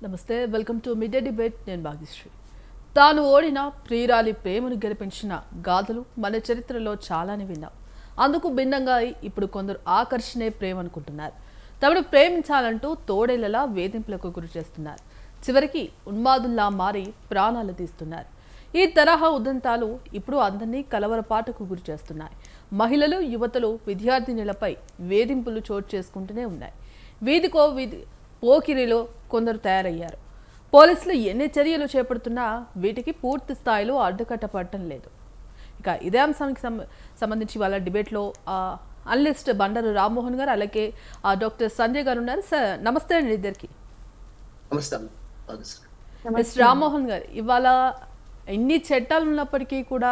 నమస్తే, welcome to mid day debate. నేను భాగ్యశ్రీ. తాను ఓడిన ప్రియురాలి ప్రేమను గెలిపించిన గాథలు మన చరిత్రలో చాలానే విన్నాం. అందుకు భిన్నంగా ఇప్పుడు కొందరు ఆకర్షణే ప్రేమ అనుకుంటున్నారు. తమను ప్రేమించాలంటూ తోడేళ్లలా వేధింపులకు గురి చేస్తున్నారు. చివరికి ఉన్మాదుల్లా మారి ప్రాణాలు తీస్తున్నారు. ఈ తరహా ఉదంతాలు ఇప్పుడు అందరినీ కలవరపాటుకు గురి చేస్తున్నాయి. మహిళలు, యువతలు, విద్యార్థినులపై వేధింపులు చోటు చేసుకుంటూనే ఉన్నాయి. వీధికో వీధి పోకిరిలో కొందరు తయారయ్యారు. పోలీసులు ఎన్ని చర్యలు చేపడుతున్నా వీటికి పూర్తి స్థాయిలో అడ్డుకట్టపడటం లేదు. ఇక ఇదే అంశానికి సంబంధించి వాళ్ళ డిబేట్లో అనలిస్ట్ బండారు రామ్మోహన్ గారు, అలాగే డాక్టర్ సంజయ్ గారు ఉన్నారు. సార్ నమస్తే అండి ఇద్దరికి. రామ్మోహన్ గారు, ఇవాళ ఎన్ని చట్టాలు ఉన్నప్పటికీ కూడా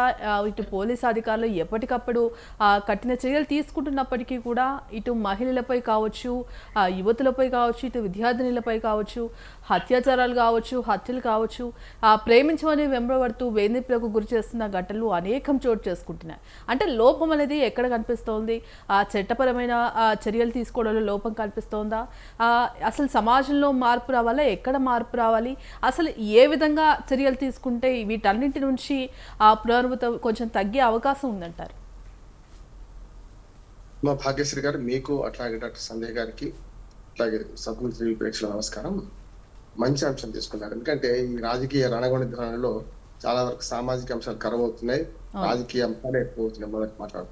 ఇటు పోలీస్ అధికారులు ఎప్పటికప్పుడు కఠిన చర్యలు తీసుకుంటున్నప్పటికీ కూడా ఇటు మహిళలపై కావచ్చు, యువతులపై కావచ్చు, ఇటు విద్యార్థినులపై కావచ్చు, అత్యాచారాలు కావచ్చు, హత్యలు కావచ్చు, ప్రేమించమని వెంబడబడుతూ వేధింపులకు గురి చేస్తున్న ఘటనలు అనేకం చోటు చేసుకుంటున్నాయి. అంటే లోపం అనేది ఎక్కడ కనిపిస్తోంది? చట్టపరమైన చర్యలు తీసుకోవడంలో లోపం కనిపిస్తోందా? అసలు సమాజంలో మార్పు రావాలా? ఎక్కడ మార్పు రావాలి? అసలు ఏ విధంగా చర్యలు తీసుకుంటే వీటన్నింటి నుంచి పునరావృతం కొంచెం తగ్గే అవకాశం ఉందంటారు? మా భాగ్యశ్రీ గారు, మీకు అట్లాగే డాక్టర్ సంజయ్ గారికి, అట్లాగే సద్గురు ప్రేక్షకుల నమస్కారం. మంచి అంశం తీసుకున్నారు. ఎందుకంటే ఈ రాజకీయ రణగొణిధనంలో చాలా వరకు సామాజిక అంశాలు కరువవుతున్నాయి, రాజకీయ అంశాలు ఎక్కువ అవుతున్నాయి. మొదటి మాట్లాడు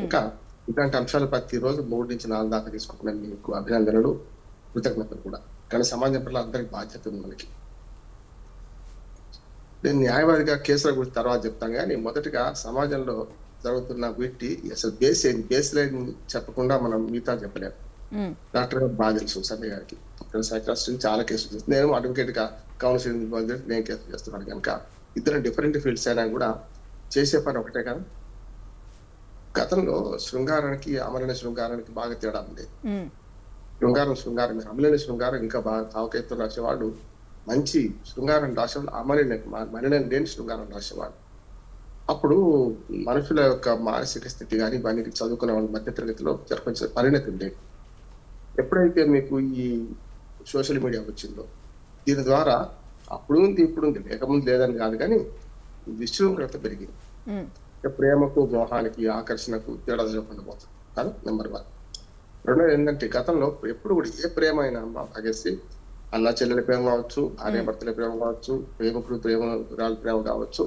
ఇంకా ఇట్లాంటి అంశాలు ప్రతిరోజు 3 నుంచి 4 దాకా తీసుకుంటున్నాను. మీకు అభినందనలు, కృతజ్ఞతలు కూడా. కానీ సమాజం పట్ల అందరికి బాధ్యత ఉంది మనకి. నేను న్యాయవాదిగా కేసుల గురించి తర్వాత చెప్తాను, కానీ మొదటిగా సమాజంలో జరుగుతున్న వీటి అసలు బేస్ లైన్ చెప్పకుండా మనం మిగతా చెప్పలేము. డాక్టర్ గారు బాగా తెలుసు సంజయ్ గారికి. సైకాలజిస్ట్ చాలా కేసులు, నేను అడ్వకేట్ గా కౌన్సిలింగ్ నేను కేసులు చేస్తున్నాను. కనుక ఇద్దరు డిఫరెంట్ ఫీల్డ్స్ అయినా కూడా చేసే పని ఒకటే కదా. గతంలో శృంగారానికి అమలైన శృంగారానికి బాగా తేడా ఉంది. శృంగారం అమలైన శృంగారం ఇంకా బాగా తావకెత్తు రాసేవాడు, మంచి శృంగారం రాసేవాడు, మలిన లేని శృంగారం రాసేవాడు. అప్పుడు మనుషుల యొక్క మానసిక స్థితి కానీ ఇవన్నీ చదువుకున్న వాళ్ళ మధ్య తరగతిలో కొంచెం పరిణతి ఉండేది. ఎప్పుడైతే మీకు ఈ సోషల్ మీడియా వచ్చిందో, దీని ద్వారా అప్పుడు ఉంది ఇప్పుడు ఉంది, లేకముందు లేదని కాదు, కానీ విశృంఖలత పెరిగింది. ప్రేమకు, మోహానికి, ఆకర్షణకు తేడా జరగకుండా పోతుంది కదా, నెంబర్ 1. రెండోది ఏంటంటే, గతంలో ఎప్పుడు కూడా ఏ ప్రేమ అయినా భాగేసి అన్న చెల్లెల ప్రేమ కావచ్చు, భార్య భర్తల ప్రేమ కావచ్చు, ప్రేమకుడు ప్రేమ కావచ్చు,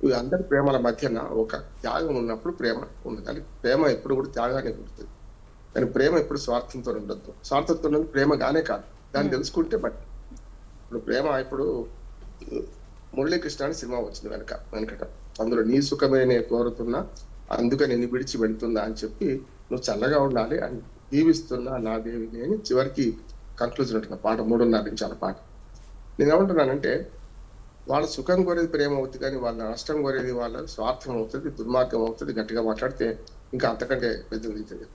ఇవి అందరి ప్రేమల మధ్యన ఒక త్యాగం ఉన్నప్పుడు ప్రేమ ఉంది. కానీ ప్రేమ ఎప్పుడు కూడా త్యాగాన్ని కుడుతుంది. కానీ ప్రేమ ఎప్పుడు స్వార్థంతో ఉండద్దు. స్వార్థంతో ఉన్నది ప్రేమగానే కాదు, దాన్ని తెలుసుకుంటే బట్టి. ఇప్పుడు ప్రేమ, ఇప్పుడు మురళీకృష్ణ అని సినిమా వచ్చింది వెనకట. అందులో నీ సుఖమే నేను కోరుతున్నా, అందుకని నిన్ను విడిచి వెళ్తున్నా అని చెప్పి, నువ్వు చల్లగా ఉండాలి అని దీవిస్తున్నా నా దేవిని అని చివరికి కంక్లూజన్ ఉంటుంది పాట. 3:30 నిమిషాల పాట. నేనేమంటున్నానంటే, వాళ్ళ సుఖం కోరేది ప్రేమ అవుతుంది, కానీ వాళ్ళ నష్టం కోరేది వాళ్ళ స్వార్థం అవుతుంది, దుర్మార్గం అవుతుంది. గట్టిగా మాట్లాడితే ఇంకా అంతకంటే పెద్దది అవుతుంది.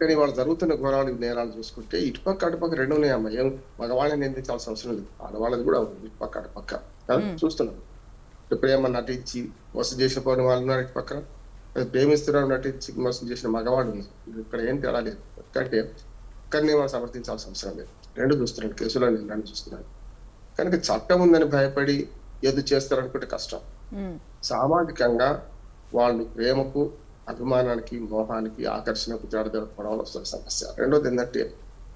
కానీ వాళ్ళు జరుగుతున్న ఘోరాలు, నేరాలు చూసుకుంటే ఇటుపక్క అటుపక్క 2 ఉన్నాయమ్మా. ఏం మగవాళ్ళని నిందించాల్సిన అవసరం లేదు, ఆడవాళ్ళది కూడా ఉంది ఇటుపక్క అటుపక్క. చూస్తున్నాం, ప్రేమ నటించి మోసం చేసిన పోయిన వాళ్ళు ఉన్నారు ఇటుపక్క, ప్రేమిస్తున్నారు నటించి మోసం చేసిన మగవాళ్ళు ఉన్నారు. ఇక్కడ ఏం తేడా లేదు. ఎందుకంటే ఒక్కరిని మనం సమర్థించాల్సిన అవసరం లేదు. 2 చూస్తున్నాను, కేసులో నేను చూస్తున్నాను. కనుక చట్టం ఉందని భయపడి ఏది చేస్తారనుకుంటే కష్టం. సామాజికంగా వాళ్ళు ప్రేమకు, అభిమానానికి, మోహానికి, ఆకర్షణకు జరగకపోవడం వస్తున్న సమస్య. రెండోది ఏంటంటే,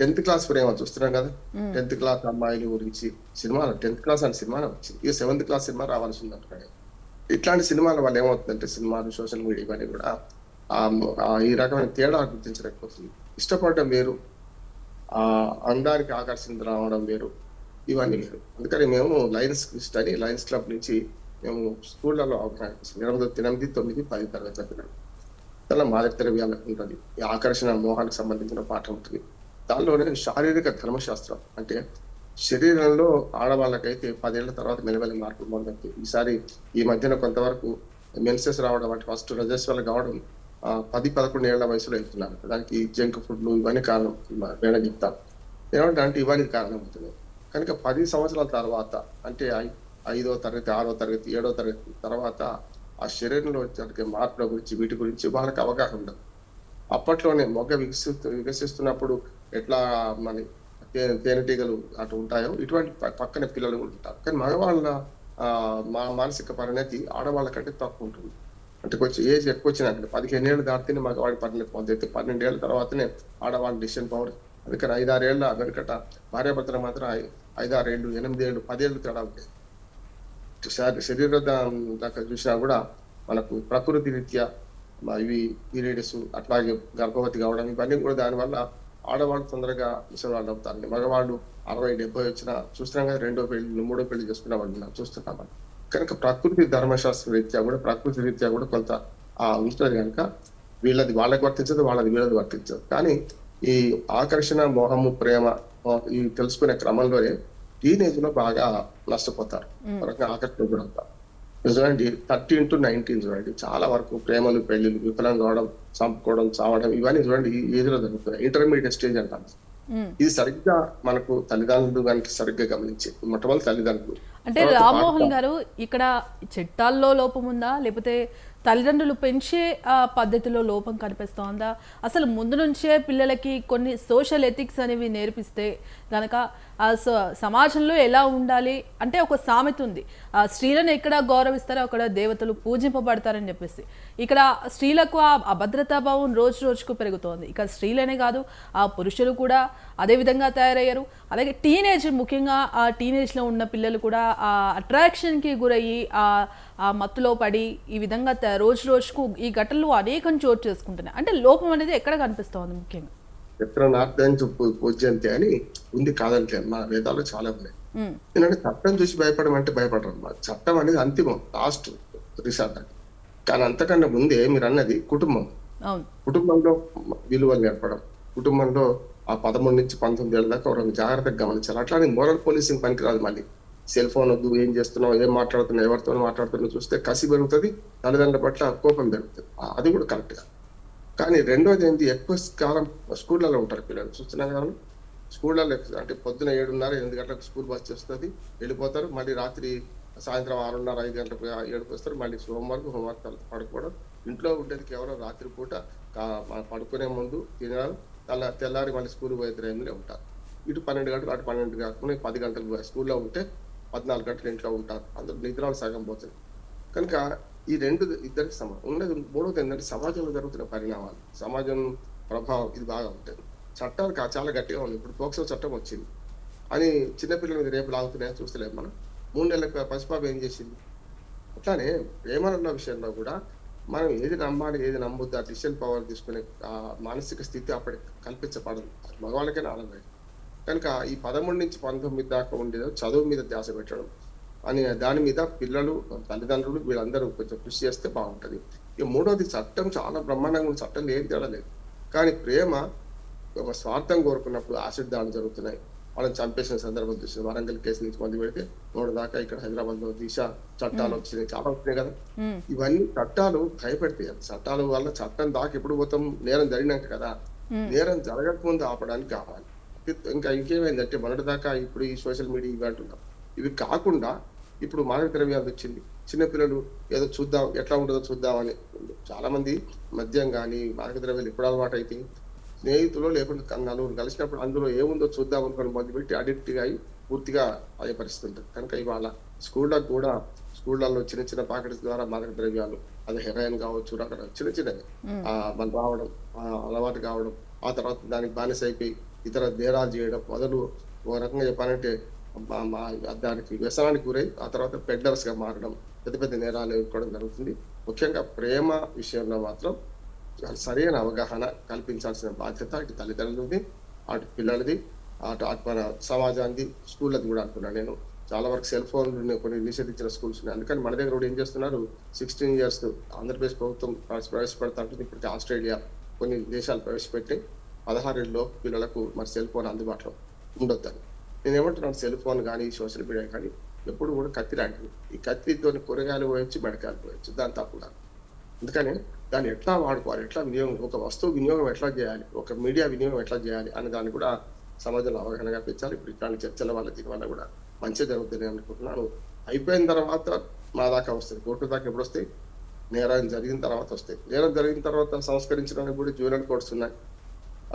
10th క్లాస్ ప్రేమ చూస్తున్నాం కదా. 10th క్లాస్ అమ్మాయిల గురించి సినిమాలు, 10th క్లాస్ అనే సినిమా వచ్చింది, ఇక 7th క్లాస్ సినిమా రావాల్సి ఉందంటున్నాడు. ఇట్లాంటి సినిమాల వల్ల ఏమవుతుందంటే, సినిమాలు, సోషల్ మీడియా ఇవన్నీ కూడా ఈ రకమైన తేడా గుర్తించలేకపోతుంది. ఇష్టపడడం వేరు, అందానికి ఆకర్షణ రావడం వేరు, ఇవన్నీ వేరు. అందుకని మేము లయన్స్ క్లబ్ నుంచి మేము స్కూళ్ళలో 8, 9, 10 తరగతి పిల్లలు చాలా మాదక ద్రవ్యాలు ఉంటుంది, ఈ ఆకర్షణ, మోహానికి సంబంధించిన పాఠం ఉంటుంది. దానిలోనే శారీరక ధర్మశాస్త్రం అంటే, శరీరంలో ఆడవాళ్ళకైతే 10 ఏళ్ల తర్వాత మెల్లమెల్ల మార్పులు మొదలవుతాయి. ఈసారి ఈ మధ్యన కొంతవరకు మెన్సెస్ రావడం, అంటే ఫస్ట్ రజస్వాలు కావడం 10-11 ఏళ్ల వయసులో అవుతున్నారు. దానికి జంక్ ఫుడ్లు ఇవన్నీ కారణం వేరే చెప్తాను. ఏమంటే ఇవన్నీ కారణం అవుతుంది. కనుక 10 సంవత్సరాల తర్వాత, అంటే 5వ తరగతి, 6వ తరగతి, 7వ తరగతి తర్వాత ఆ శరీరంలో జరిగే మార్పుల గురించి, వీటి గురించి వాళ్ళకి అవగాహన ఉండదు. అప్పట్లోనే మొగ్గ వికసిస్తున్నప్పుడు ఎట్లా మన తేనెటీగలు అటు ఉంటాయో ఇటువంటి పక్కన పిల్లలు కూడా ఉంటారు. కానీ మగవాళ్ళ మానసిక పరిణతి ఆడవాళ్ళ కంటే తక్కువ ఉంటుంది. అంటే కొంచెం ఏజ్ ఎక్కువ వచ్చినాక 15 ఏళ్ళు దాటితేనే మగవాడి పరిణతి పొందైతే 12 ఏళ్ళ తర్వాతనే ఆడవాళ్ళ డిసిషన్ పవర్. అందుకని 5-6 ఏళ్ళ వెనుకట భార్యాభర్తలు మాత్రం 5-6 ఏళ్ళు, 8 ఏళ్ళు, 10 ఏళ్ళు తేడా ఉంటాయి. శరీర దాకా చూసినా కూడా మనకు ప్రకృతి రీత్యా ఇవి పీరియడ్స్ అట్లాగే గర్భవతి కావడం ఇవన్నీ కూడా దానివల్ల ఆడవాళ్ళు తొందరగా ముసలివాళ్ళు అవుతారు. మగవాళ్ళు 60-70 వచ్చినా చూస్తున్నాం కదా, 2వ పెళ్లి 3వ పెళ్లి చేసుకున్న వాళ్ళు చూస్తున్నాం మనం. కనుక ప్రకృతి ధర్మశాస్త్ర రీత్యా కూడా ప్రకృతి రీత్యా కూడా కొంత ఉంటుంది కనుక వీళ్ళది వాళ్ళకి వర్తించదు, వాళ్ళది వీళ్ళది వర్తించదు. కానీ ఈ ఆకర్షణ, మోహము, ప్రేమ ఇవి తెలుసుకునే క్రమంలోనే టీనేజ్ లో బాగా నష్టపోతారు, ఆకర్షణ కూడా అవుతారు. చూడండి 13 to 19 చూడండి, చాలా వరకు ప్రేమలు, పెళ్లిళ్ళు, విఫలం కావడం, చంపుకోవడం, చావడం ఇవన్నీ చూడండి ఈ ఏజ్ లో జరుగుతున్నాయి. ఇంటర్మీడియట్ స్టేజ్ అంటారు. ఇది సరిగ్గా మనకు తల్లిదండ్రులు కనుక సరిగ్గా గమనించి మొట్టమొదటి తల్లిదండ్రులు. అంటే రామ్మోహన్ గారు, ఇక్కడ చట్టాల్లో లోపం ఉందా, లేకపోతే తల్లిదండ్రులు పెంచే పద్ధతిలో లోపం కనిపిస్తోందా? అసలు ముందు నుంచే పిల్లలకి కొన్ని సోషల్ ఎథిక్స్ అనేవి నేర్పిస్తే గనక సమాజంలో ఎలా ఉండాలి అంటే ఒక సామెత ఉంది, స్త్రీలను ఎక్కడ గౌరవిస్తారో అక్కడ దేవతలు పూజింపబడతారని చెప్పేసి. ఇక్కడ స్త్రీలకు ఆ అభద్రతా భావం రోజు రోజుకు పెరుగుతోంది. ఇక స్త్రీలనే కాదు, ఆ పురుషులు కూడా అదే విధంగా తయారయ్యారు. అలాగే టీనేజ్, ముఖ్యంగా ఆ టీనేజ్లో ఉన్న పిల్లలు కూడా ఆ అట్రాక్షన్కి గురయ్యి ఆ మత్తులో పడి ఈ విధంగా రోజు రోజుకు ఈ ఘటనలు అనేకం చోటు చేసుకుంటున్నాయి. అంటే లోపం అనేది ఎక్కడ కనిపిస్తోంది ముఖ్యంగా? ఎక్కడ నార్త్ పూజ్యంతే అని ఉంది, కాదంటే మా వేదాలు చాలా ఉన్నాయి. ఎందుకంటే చట్టం చూసి భయపడమంటే భయపడరు అన్నమాట. చట్టం అనేది అంతిమం, లాస్ట్ రిసార్ట్ అని. కానీ అంతకన్నా ముందే మీరు అన్నది కుటుంబం. కుటుంబంలో విలువలు నేర్పడం, కుటుంబంలో ఆ 13 నుంచి 19 ఏళ్ళ దాకా ఒక జాగ్రత్తగా గమనించాలి. అట్లానే మోరల్ పోలీసింగ్ పనికిరాదు. మళ్ళీ సెల్ ఫోన్ వద్దు, ఏం చేస్తున్నావు, ఏం మాట్లాడుతున్నావు, ఎవరితో మాట్లాడుతున్నావు చూస్తే కసి పెరుగుతుంది, తల్లిదండ్రుల పట్ల కోపం పెరుగుతుంది. అది కూడా కరెక్ట్ గా. కానీ రెండోది ఏంటి, ఎక్కువ కాలం స్కూళ్ళలో ఉంటారు పిల్లలు. చూస్తున్నాం కదా స్కూళ్ళలో, అంటే పొద్దున 7:30-8 గంటలకు స్కూల్ బస్ చేస్తుంది, వెళ్ళిపోతారు. మళ్ళీ రాత్రి సాయంత్రం 6:30-5 గంటలకు 7కి వస్తారు. మళ్ళీ హోంవర్క్ పడుకోవడం. ఇంట్లో ఉండేది కేవలం రాత్రి పూట పడుకునే ముందు తినడం, తెల్లారి మళ్ళీ స్కూల్ పోయే టైంలో ఉంటారు. ఇటు 12 గంటలు, అటు 12 కాకుండా 10 గంటలు స్కూల్లో ఉంటే 14 గంటలు ఇంట్లో ఉంటారు. అందరూ నిద్రలు సగం పోతుంది. కనుక ఈ రెండు ఇద్దరికి సమానం ఉన్నది. మూడవది ఏంటంటే సమాజంలో జరుగుతున్న పరిణామాలు, సమాజం ప్రభావం ఇది బాగా ఉంటుంది. చట్టాలు చాలా గట్టిగా ఉంది. ఇప్పుడు పోక్సో చట్టం వచ్చింది అని చిన్నపిల్లల మీద రేపు లాగుతున్నాయని చూస్తలేదు మనం. 3 నెలల పసిపాప ఏం చేసింది. అట్లానే ప్రేమలున్న విషయంలో కూడా మనం ఏది నమ్మాలి, ఏది నమ్మొద్దు, ఆ డిసిషన్ పవర్ తీసుకునే మానసిక స్థితి అప్పటికి కల్పించబడదు. మగవాళ్ళకే ఆనందం. కనుక ఈ 13 నుంచి 19 దాకా ఉండేది చదువు మీద ధ్యాస పెట్టడం అని, దాని మీద పిల్లలు, తల్లిదండ్రులు వీళ్ళందరూ కొంచెం కృషి చేస్తే బాగుంటది. ఇక మూడోది చట్టం చాలా బ్రహ్మాండంగా ఉంది, చట్టం ఏం తేడలేదు. కానీ ప్రేమ ఒక స్వార్థం కోరుకున్నప్పుడు యాసిడ్ దాడులు జరుగుతున్నాయి. వాళ్ళని చంపేసిన సందర్భం చూసిన వరంగల్ కేసు నుంచి మంది పెడితే 3 దాకా ఇక్కడ హైదరాబాద్ లో దిశ చట్టాలు వచ్చినాయి, చాలా వచ్చినాయి కదా. ఇవన్నీ చట్టాలు భయపెడతాయి. చట్టాల వల్ల చట్టం దాకా ఎప్పుడు పోతాం, నేరం జరిగినాక కదా. నేరం జరగక ముందు ఆపడానికి కావాలి. ఇంకా ఇంకేమైందంటే మొన్నటి దాకా ఇప్పుడు ఈ సోషల్ మీడియా ఇవి అంటున్నాం, ఇవి కాకుండా ఇప్పుడు మాదక ద్రవ్యాలు వచ్చింది. చిన్నపిల్లలు ఏదో చూద్దాం, ఎట్లా ఉంటుందో చూద్దామని చాలా మంది మద్యం కానీ మాదక ద్రవ్యాలు ఎప్పుడు అలవాటు అయితే స్నేహితులు లేకుండా నలుగురు కలిసినప్పుడు అందులో ఏముందో చూద్దాం అనుకుని మొదలుపెట్టి అడిక్ట్ అయి పూర్తిగా అయ్యే పరిస్థితి ఉంటుంది. కనుక ఇవాళ స్కూళ్ళకు కూడా, స్కూళ్ళల్లో చిన్న చిన్న పాకెట్స్ ద్వారా మాదక ద్రవ్యాలు, అది హెరాయిన్ కావచ్చు, రకరకాల చిన్న చిన్నవి మనం రావడం, అలవాటు కావడం, ఆ తర్వాత దానికి బానిస అయిపోయి ఇతర నేరాలు చేయడం మొదలు. ఒక రకంగా చెప్పాలంటే దానికి వ్యసనానికి గురై ఆ తర్వాత పెడ్లర్స్ గా మారడం, పెద్ద పెద్ద నేరాలు ఎదుర్కోవడం జరుగుతుంది. ముఖ్యంగా ప్రేమ విషయంలో మాత్రం సరైన అవగాహన కల్పించాల్సిన బాధ్యత ఇటు తల్లిదండ్రులది, అటు పిల్లలది, అటు మన సమాజానికి, స్కూళ్ళది కూడా అంటున్నాను నేను. చాలా వరకు సెల్ ఫోన్ కొన్ని నిషేధించిన స్కూల్స్ ఉన్నాయి. అందుకని మన దగ్గర కూడా ఏం చేస్తున్నారు, 16 years ఆంధ్రప్రదేశ్ ప్రభుత్వం ప్రవేశపెడతా ఉంటుంది. ఇప్పటికీ ఆస్ట్రేలియా కొన్ని దేశాలు ప్రవేశపెట్టి 16 ఏళ్ళలో పిల్లలకు మరి సెల్ ఫోన్ అందుబాటులో ఉండొద్దని. నేను ఏమంటున్నాను, సెల్ ఫోన్ కానీ సోషల్ మీడియా కానీ ఎప్పుడు కూడా కత్తి లాంటివి. ఈ కత్తితో కూరగాయలు పోయొచ్చు, బెడకాయలు పోయొచ్చు, దాని తప్పుగా. అందుకని దాన్ని ఎట్లా వాడుకోవాలి, ఎట్లా వినియోగం, ఒక వస్తువు వినియోగం ఎట్లా చేయాలి, ఒక మీడియా వినియోగం ఎట్లా చేయాలి అనే దాన్ని కూడా సమాజంలో అవగాహన కల్పించాలి. ఇప్పుడు ఇట్లాంటి చర్చల వల్ల దీనివల్ల కూడా మంచి జరుగుతుంది అనుకుంటున్నాను. అయిపోయిన తర్వాత మా దాకా వస్తుంది, కోర్టు దాకా ఎప్పుడు వస్తాయి, నేరం జరిగిన తర్వాత వస్తాయి. నేరం జరిగిన తర్వాత సంస్కరించడానికి కూడా జూనియర్ కోర్ట్స్ ఉన్నాయి.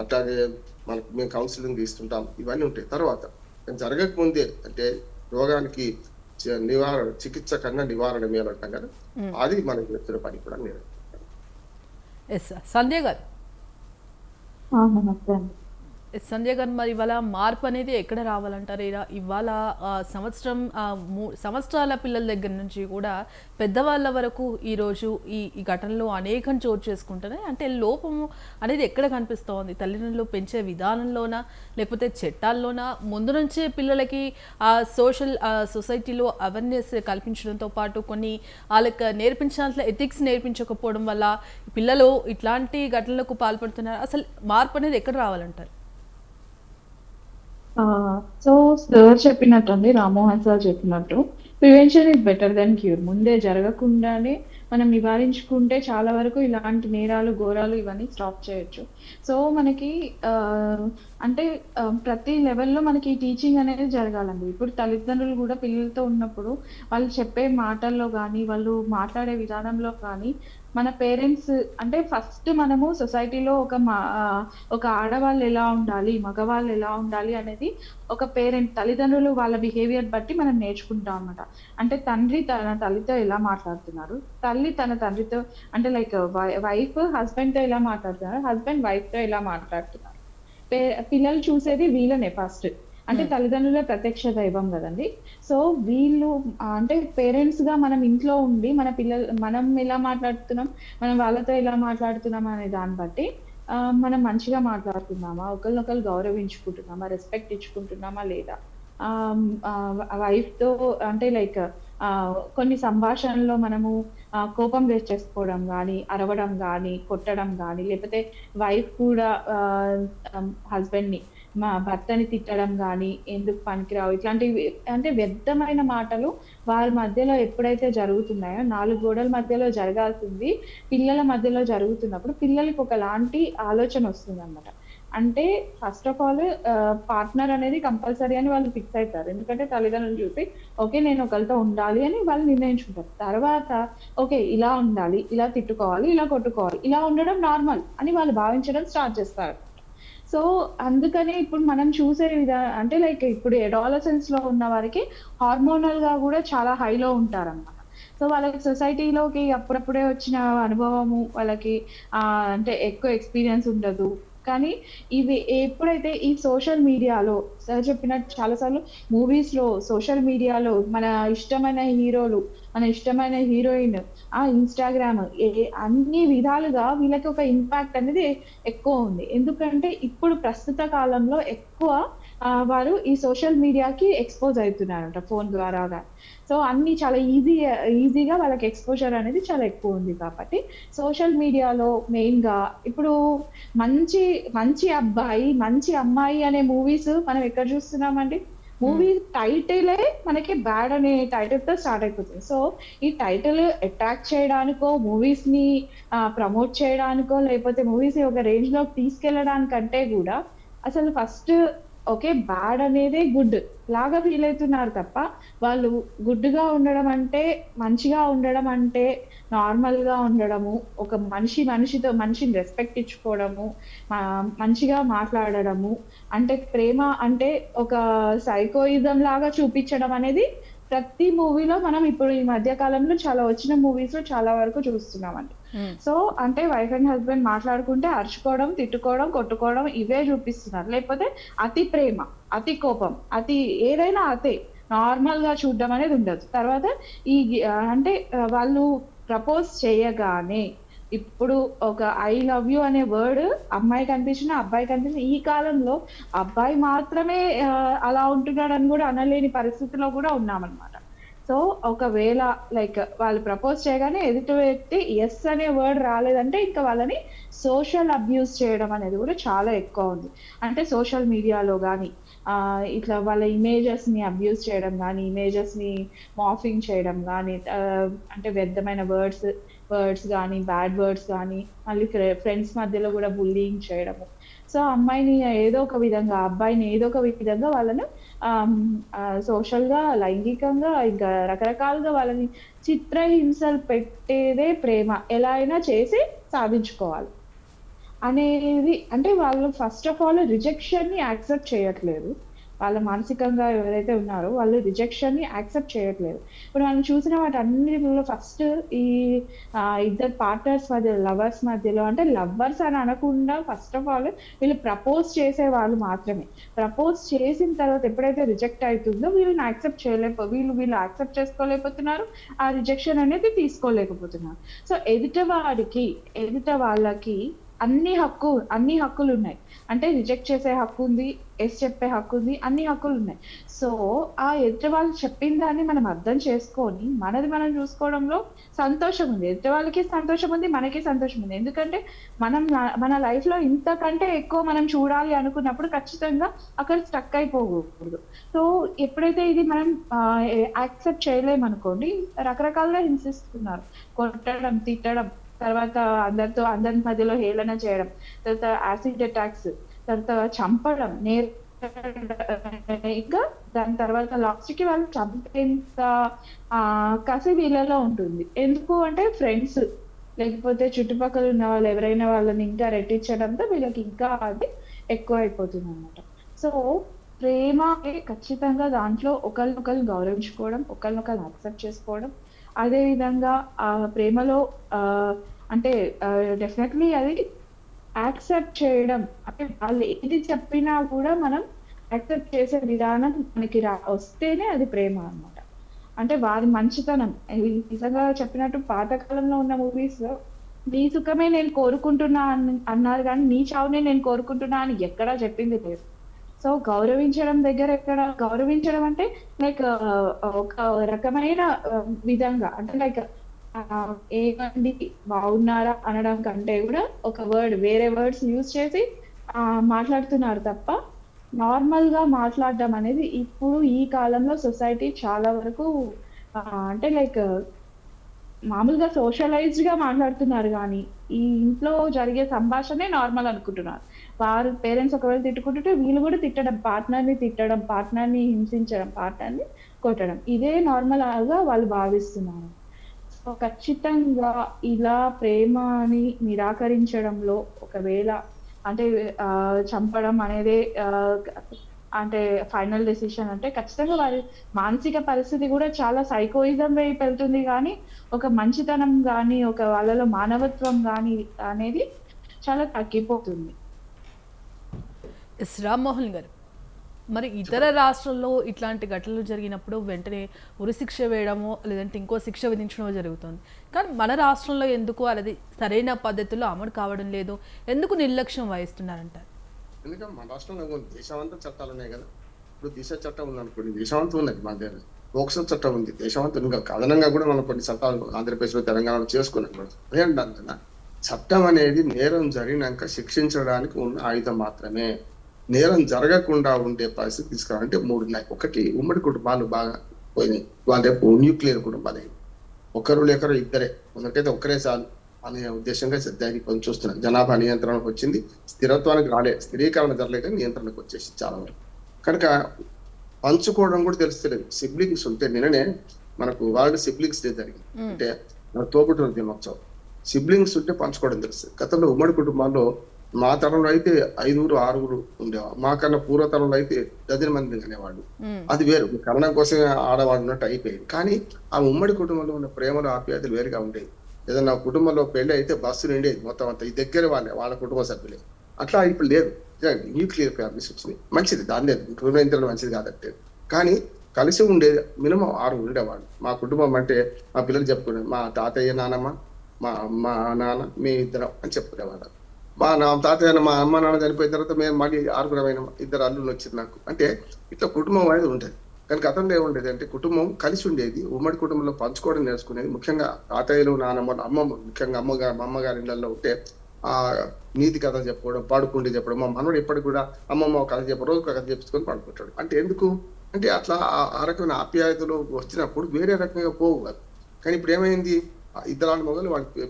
అట్లాగే మనకు మేము కౌన్సిలింగ్ ఇస్తుంటాం, ఇవన్నీ ఉంటాయి. తర్వాత జరగక ముందే అంటే రోగానికి చికిత్స కన్నా నివారణ మేలు అంటాం కదా, అది మనకి చెప్తున్న పని కూడా నేను. ఎస్ సంధ్య గారు, నమస్తే అండి. సంధ్య గారు, మరి ఇవాళ మార్పు అనేది ఎక్కడ రావాలంటారు? ఇవాళ సంవత్సరాల పిల్లల దగ్గర నుంచి కూడా పెద్దవాళ్ళ వరకు ఈరోజు ఈ ఘటనలో అనేకం చోటు చేసుకుంటున్నాయి. అంటే లోపము అనేది ఎక్కడ కనిపిస్తోంది? తల్లిదండ్రులు పెంచే విధానంలోనా, లేకపోతే చట్టాల్లోనా? ముందు నుంచే పిల్లలకి సొసైటీలో అవేర్నెస్ కల్పించడంతో పాటు కొన్ని వాళ్ళకి నేర్పించాల్సిన ఎథిక్స్ నేర్పించకపోవడం వల్ల పిల్లలు ఇట్లాంటి ఘటనలకు పాల్పడుతున్నారు. అసలు మార్పు అనేది ఎక్కడ రావాలంటారు? సో సార్ చెప్పినట్టు అండి, రామ్మోహన్ సార్ చెప్పినట్టు prevention is better than cure. ముందే జరగకుండానే మనం నివారించుకుంటే చాలా వరకు ఇలాంటి నేరాలు, ఘోరాలు ఇవన్నీ స్టాప్ చేయొచ్చు. సో మనకి అంటే ప్రతి లెవెల్‌లో మనకి టీచింగ్ అనేది జరగాలండి. ఇప్పుడు తల్లిదండ్రులు కూడా పిల్లలతో ఉన్నప్పుడు వాళ్ళు చెప్పే మాటల్లో గానీ, వాళ్ళు మాట్లాడే విధానంలో కానీ మన పేరెంట్స్ అంటే ఫస్ట్ మనము సొసైటీలో ఒక ఆడవాళ్ళు ఎలా ఉండాలి, మగవాళ్ళు ఎలా ఉండాలి అనేది ఒక తల్లిదండ్రులు వాళ్ళ బిహేవియర్ బట్టి మనం నేర్చుకుంటాం అన్నమాట. అంటే తండ్రి తన తల్లితో ఎలా మాట్లాడుతున్నారు, తల్లి తన తండ్రితో అంటే లైక్ వైఫ్ హస్బెండ్‌తో ఎలా మాట్లాడుతున్నారు, హస్బెండ్ వైఫ్‌తో ఎలా మాట్లాడుతున్నారు. పిల్లలు చూసేది వీళ్ళనే ఫస్ట్. అంటే తల్లిదండ్రులే ప్రత్యక్ష దైవం కదండి. సో వీళ్ళు అంటే పేరెంట్స్ గా మనం ఇంట్లో ఉండి మనం ఎలా మాట్లాడుతున్నాం, మనం వాళ్ళతో ఎలా మాట్లాడుతున్నాం అనే దాన్ని బట్టి మనం మంచిగా మాట్లాడుతున్నామా, ఒకరినొకరు గౌరవించుకుంటున్నామా, రెస్పెక్ట్ ఇచ్చుకుంటున్నామా లేదా, వైఫ్ తో అంటే లైక్ కొన్ని సంభాషణలో మనము కోపం చేసుకోవడం గానీ, అరవడం గానీ, కొట్టడం గానీ, లేకపోతే వైఫ్ కూడా హస్బెండ్ ని మా భర్తని తిట్టడం గానీ, ఎందుకు పనికిరావు ఇట్లాంటివి అంటే వ్యర్థమైన మాటలు వారి మధ్యలో ఎప్పుడైతే జరుగుతున్నాయో, 4 గోడల మధ్యలో జరగాల్సింది పిల్లల మధ్యలో జరుగుతున్నప్పుడు పిల్లలకి ఒకలాంటి ఆలోచన వస్తుందన్నమాట. అంటే ఫస్ట్ ఆఫ్ ఆల్ పార్ట్నర్ అనేది కంపల్సరీ అని వాళ్ళు ఫిక్స్ అయితారు. ఎందుకంటే తల్లిదండ్రులు చూసి ఓకే నేను ఒకరితో ఉండాలి అని వాళ్ళు నిర్ణయించుకుంటారు. తర్వాత ఓకే ఇలా ఉండాలి, ఇలా తిట్టుకోవాలి, ఇలా కొట్టుకోవాలి, ఇలా ఉండడం నార్మల్ అని వాళ్ళు భావించడం స్టార్ట్ చేస్తారు. సో అందుకనే ఇప్పుడు మనం చూసే అంటే లైక్ ఇప్పుడు అడాలసెన్స్ లో ఉన్న వారికి హార్మోనల్ గా కూడా చాలా హైలో ఉంటారన్నమాట. సో వాళ్ళకి సొసైటీలోకి అప్పుడప్పుడే వచ్చిన అనుభవము వాళ్ళకి అంటే ఎక్కువ ఎక్స్పీరియన్స్ ఉండదు. కానీ ఇవి ఎప్పుడైతే ఈ సోషల్ మీడియాలో సార్ చెప్పినట్టు చాలాసార్లు మూవీస్ లో, సోషల్ మీడియాలో మన ఇష్టమైన హీరోలు, మన ఇష్టమైన హీరోయిన్, ఇన్స్టాగ్రామ్ అన్ని విధాలుగా వీళ్ళకి ఒక ఇంపాక్ట్ అనేది ఎక్కువ ఉంది. ఎందుకంటే ఇప్పుడు ప్రస్తుత కాలంలో ఎక్కువ వారు ఈ సోషల్ మీడియాకి ఎక్స్పోజ్ అవుతున్నారంట ఫోన్ ద్వారా. సో అన్ని చాలా ఈజీగా వాళ్ళకి ఎక్స్పోజర్ అనేది చాలా ఎక్కువ ఉంది. కాబట్టి సోషల్ మీడియాలో మెయిన్ గా ఇప్పుడు మంచి మంచి అబ్బాయి, మంచి అమ్మాయి అనే మూవీస్ మనం ఎక్కడ చూస్తున్నామండి? మూవీ టైటిలే మనకి బ్యాడ్ అనే టైటిల్ తో స్టార్ట్ అయిపోతుంది. సో ఈ టైటిల్ అట్రాక్ట్ చేయడానికో, మూవీస్ ని ప్రమోట్ చేయడానికో, లేకపోతే మూవీస్ ఒక రేంజ్ లోకి తీసుకెళ్లడానికంటే కూడా అసలు ఫస్ట్ ఓకే బ్యాడ్ అనేదే గుడ్ లాగా ఫీల్ అవుతున్నారు తప్ప, వాళ్ళు గుడ్గా ఉండడం అంటే, మంచిగా ఉండడం అంటే నార్మల్ గా ఉండడము, ఒక మనిషిని రెస్పెక్ట్ ఇచ్చుకోవడము, మంచిగా మాట్లాడడము, అంటే ప్రేమ అంటే ఒక సైకోయిజం లాగా చూపించడం అనేది ప్రతి మూవీలో మనం ఇప్పుడు ఈ మధ్య కాలంలో చాలా వచ్చిన మూవీస్ లో చాలా వరకు చూస్తున్నామండి. సో అంటే వైఫ్ అండ్ హస్బెండ్ మాట్లాడుకుంటే అరుచుకోవడం, తిట్టుకోవడం, కొట్టుకోవడం ఇవే చూపిస్తున్నారు. లేకపోతే అతి ప్రేమ, అతి కోపం, ఏదైనా అతే నార్మల్ గా చూడడం అనేది ఉండదు. తర్వాత అంటే వాళ్ళు ప్రపోజ్ చేయగానే ఇప్పుడు ఒక ఐ లవ్ యూ అనే వర్డ్ అమ్మాయి కనిపించిన, అబ్బాయి కనిపించిన ఈ కాలంలో అబ్బాయి మాత్రమే అలా ఉంటున్నాడని కూడా అనలేని పరిస్థితిలో కూడా ఉన్నామన్నమాట. సో ఒకవేళ లైక్ వాళ్ళు ప్రపోజ్ చేయగానే ఎదుటి వ్యక్తి ఎస్ అనే వర్డ్ రాలేదంటే ఇంకా వాళ్ళని సోషల్ అబ్యూస్ చేయడం అనేది కూడా చాలా ఎక్కువ ఉంది. అంటే సోషల్ మీడియాలో కానీ ఇట్లా వాళ్ళ ఇమేజెస్ ని అబ్యూస్ చేయడం కానీ, ఇమేజెస్ ని మాఫింగ్ చేయడం కానీ, అంటే వ్యర్థమైన వర్డ్స్ కానీ, బ్యాడ్ వర్డ్స్ కానీ, మళ్ళీ ఫ్రెండ్స్ మధ్యలో కూడా బుల్లింగ్ చేయడము. సో అమ్మాయిని ఏదో ఒక విధంగా, అబ్బాయిని ఏదో ఒక విధంగా వాళ్ళను సోషల్ గా, లైంగికంగా, ఇంకా రకరకాలుగా వాళ్ళని చిత్రహింసలు పెట్టేదే ప్రేమ. ఎలా అయినా చేసి సాధించుకోవాలి. అనేది అంటే వాళ్ళు ఫస్ట్ ఆఫ్ ఆల్ రిజెక్షన్ ని యాక్సెప్ట్ చేయట్లేదు. వాళ్ళ మానసికంగా ఎవరైతే ఉన్నారో వాళ్ళు రిజెక్షన్ ని యాక్సెప్ట్ చేయట్లేదు. ఇప్పుడు మనం చూసిన వాటన్నిటిలో ఫస్ట్ ఈ ఇద్దరు పార్ట్నర్స్ మధ్య, లవర్స్ మధ్యలో, అంటే లవర్స్ అని అనకుండా ఫస్ట్ ఆఫ్ ఆల్ వీళ్ళు ప్రపోజ్ చేసే వాళ్ళు మాత్రమే. ప్రపోజ్ చేసిన తర్వాత ఎప్పుడైతే రిజెక్ట్ అవుతుందో వీళ్ళని యాక్సెప్ట్ వీళ్ళు యాక్సెప్ట్ చేసుకోలేకపోతున్నారు. ఆ రిజెక్షన్ అనేది తీసుకోలేకపోతున్నారు. సో ఎదుట వాళ్ళకి అన్ని హక్కులు ఉన్నాయి. అంటే రిజెక్ట్ చేసే హక్కు ఉంది, ఎస్ చెప్పే హక్కు ఉంది, అన్ని హక్కులు ఉన్నాయి. సో ఆ ఎదుటి వాళ్ళు చెప్పిన దాన్ని మనం అర్థం చేసుకొని మనది మనం చూసుకోవడంలో సంతోషం ఉంది. ఎదుటి వాళ్ళకి సంతోషం ఉంది, మనకి సంతోషం ఉంది. ఎందుకంటే మన లైఫ్ లో ఇంతకంటే ఎక్కువ మనం చూడాలి అనుకున్నప్పుడు ఖచ్చితంగా అక్కడ స్టక్ అయిపోకూడదు. సో ఎప్పుడైతే ఇది మనం యాక్సెప్ట్ చేయలేమనుకోండి, రకరకాలుగా హింసిస్తున్నారు. కొట్టడం, తిట్టడం, తర్వాత అందరి మధ్యలో హేళన చేయడం, తర్వాత యాసిడ్ అటాక్స్, తర్వాత చంపడం, ఇంకా దాని తర్వాత లాస్ట్ కి వాళ్ళు చంపేంత కసి వీళ్ళలో ఉంటుంది. ఎందుకు అంటే ఫ్రెండ్స్ లేకపోతే చుట్టుపక్కల ఉన్న వాళ్ళు ఎవరైనా వాళ్ళని ఇంకా రెట్టించడంతో వీళ్ళకి ఇంకా అది ఎక్కువ అయిపోతుంది అనమాట. సో ప్రేమ ఖచ్చితంగా దాంట్లో ఒకరినొకరు గౌరవించుకోవడం, ఒకరినొకరు యాక్సెప్ట్ చేసుకోవడం. అదే విధంగా ఆ ప్రేమలో అంటే డెఫినెట్లీ అది యాక్సెప్ట్ చేయడం, అంటే వాళ్ళు ఏది చెప్పినా కూడా మనం యాక్సెప్ట్ చేసే విధానం మనకి వస్తేనే అది ప్రేమ అన్నమాట. అంటే వారి మంచితనం నిజంగా చెప్పినట్టు పాతకాలంలో ఉన్న మూవీస్ లో నీ సుఖమే నేను కోరుకుంటున్నా అన్నారు కానీ నీ చావునే నేను కోరుకుంటున్నా అని ఎక్కడా చెప్పింది లేదు. సో గౌరవించడం అంటే లైక్ ఒక రకమైన విధంగా, అంటే లైక్ ఏమండి బాగున్నారా అనడం కంటే కూడా ఒక వేరే వర్డ్స్ యూజ్ చేసి మాట్లాడుతున్నారు తప్ప నార్మల్ గా మాట్లాడడం అనేది ఇప్పుడు ఈ కాలంలో సొసైటీ చాలా వరకు అంటే లైక్ మామూలుగా సోషలైజ్డ్ గా మాట్లాడుతున్నారు కానీ ఈ ఇంట్లో జరిగే సంభాషణే నార్మల్ అనుకుంటున్నారు. వారు పేరెంట్స్ ఒకవేళ తిట్టుకుంటుంటే వీళ్ళు కూడా తిట్టడం, పార్ట్నర్ ని హింసించడం, పార్ట్నర్ ని కొట్టడం, ఇదే నార్మల్ గా వాళ్ళు భావిస్తున్నారు. సో ఖచ్చితంగా ఇలా ప్రేమని నిరాకరించడంలో ఒకవేళ అంటే చంపడం అనేది అంటే ఫైనల్ డెసిషన్ అంటే ఖచ్చితంగా వారి మానసిక పరిస్థితి కూడా చాలా సైకోయిజం వైపు వెళ్తుంది. కానీ ఒక మంచితనం కానీ ఒక వాళ్ళలో మానవత్వం కానీ అనేది చాలా తగ్గిపోతుంది. ఎస్ రామ్మోహన్ గారు, మరి ఇతర రాష్ట్రాల్లో ఇట్లాంటి ఘటనలు జరిగినప్పుడు వెంటనే ఉరిశిక్ష వేయడమో లేదంటే ఇంకో శిక్ష విధించడమో జరుగుతుంది. కానీ మన రాష్ట్రంలో ఎందుకు అది సరైన పద్ధతిలో అమలు కావడం లేదు? ఎందుకు నిర్లక్ష్యం వహిస్తున్నారంటారు? ఎందుకంటే మన రాష్ట్రంలో దేశమంతా చట్టాలు ఉన్నాయి కదా. ఇప్పుడు దిశ చట్టం ఉంది అనుకోండి, దేశమంతా ఉన్నది. మన దగ్గర పోక్సో చట్టం ఉంది, దేశమంతా ఇంకా అదనంగా కూడా మనం కొన్ని చట్టాలు ఆంధ్రప్రదేశ్ లో తెలంగాణలో చేసుకున్నాం కూడా. అదేంటాను కదా, చట్టం అనేది నేరం జరిగినాక శిక్షించడానికి ఉన్న ఆయుధం మాత్రమే. నేరం జరగకుండా ఉండే పరిస్థితి తీసుకురావాలంటే 3 ఉన్నాయి. ఒకటి, ఉమ్మడి కుటుంబాలు బాగా పోయినాయి, వాళ్ళ రేపు న్యూక్లియర్ కుటుంబాలు, ఒకరు లేకరు ఇద్దరే, కొందరికైతే ఒక్కరే చాలు అనే ఉద్దేశంగా దానికి కొంచెం చూస్తున్నాం. జనాభా నియంత్రణకు వచ్చింది, స్థిరత్వానికి స్థిరీకరణ జరలేక నియంత్రణకు వచ్చేసి చాలా వరకు. కనుక పంచుకోవడం కూడా తెలుస్తలేదు. సిబ్లింగ్స్ ఉంటే నిన్ననే మనకు వరల్డ్ సిబ్లింగ్స్ డే జరిగింది, అంటే తోబుట్టువుల దినోత్సవం. సిబ్లింగ్స్ ఉంటే పంచుకోవడం తెలుస్తుంది. గతంలో ఉమ్మడి కుటుంబాల్లో మా తరంలో అయితే 5, 6 ఉండేవాళ్ళు, మాకన్నా పూర్వతరంలో అయితే 10 మంది అనేవాళ్ళు. అది వేరు, కరణం కోసమే ఆడవాళ్ళు ఉన్నట్టు అయిపోయింది. కానీ ఆ ఉమ్మడి కుటుంబంలో ఉన్న ప్రేమలు, ఆప్యాయతలు వేరుగా ఉండేవి. ఏదన్నా కుటుంబంలో పెళ్లి అయితే బస్సు నిండేది మొత్తం అంతా, ఈ దగ్గర వాళ్ళ కుటుంబ సభ్యులే. అట్లా ఇప్పుడు లేదు, న్యూక్లియర్ ఫ్యామిలీస్ వచ్చినాయి. మంచిది, దాని లేదు, కుటుంబం మంచిది కాదంటే. కానీ కలిసి ఉండేది మినిమం 6 ఉండేవాళ్ళు. మా కుటుంబం అంటే మా పిల్లలు చెప్పుకునేది, మా తాతయ్య, నానమ్మ, మా అమ్మ, నాన్న, మీ ఇద్దరం అని చెప్పుకునేవాళ్ళు. మా తాతయ్య, మా అమ్మ, నాన్న చనిపోయిన తర్వాత మేము మళ్ళీ 6 2 అల్లుళ్ళు వచ్చింది నాకు. అంటే ఇట్లా కుటుంబం అనేది ఉంటుంది. కానీ గతంలో ఏముండేది అంటే కుటుంబం కలిసి ఉండేది, ఉమ్మడి కుటుంబంలో పంచుకోవడం నేర్చుకునేది. ముఖ్యంగా తాతయ్యలు, నానమ్మలు, అమ్మమ్మ, ముఖ్యంగా అమ్మగారి ఇళ్లలో ఉంటే ఆ నీతి కథ చెప్పుకోవడం, పాడుకుండి చెప్పడం. మా మనవడు ఎప్పటికి కూడా అమ్మమ్మ కథ చెప్పడం, రోజు కథ చెప్పుకొని పాడుకుంటాడు. అంటే ఎందుకు అంటే అట్లా ఆ రకమైన ఆప్యాయతలు వచ్చినప్పుడు వేరే రకంగా పోవు. కానీ ఇప్పుడు ఏమైంది, ఇద్దరు మొదలు వాళ్ళకి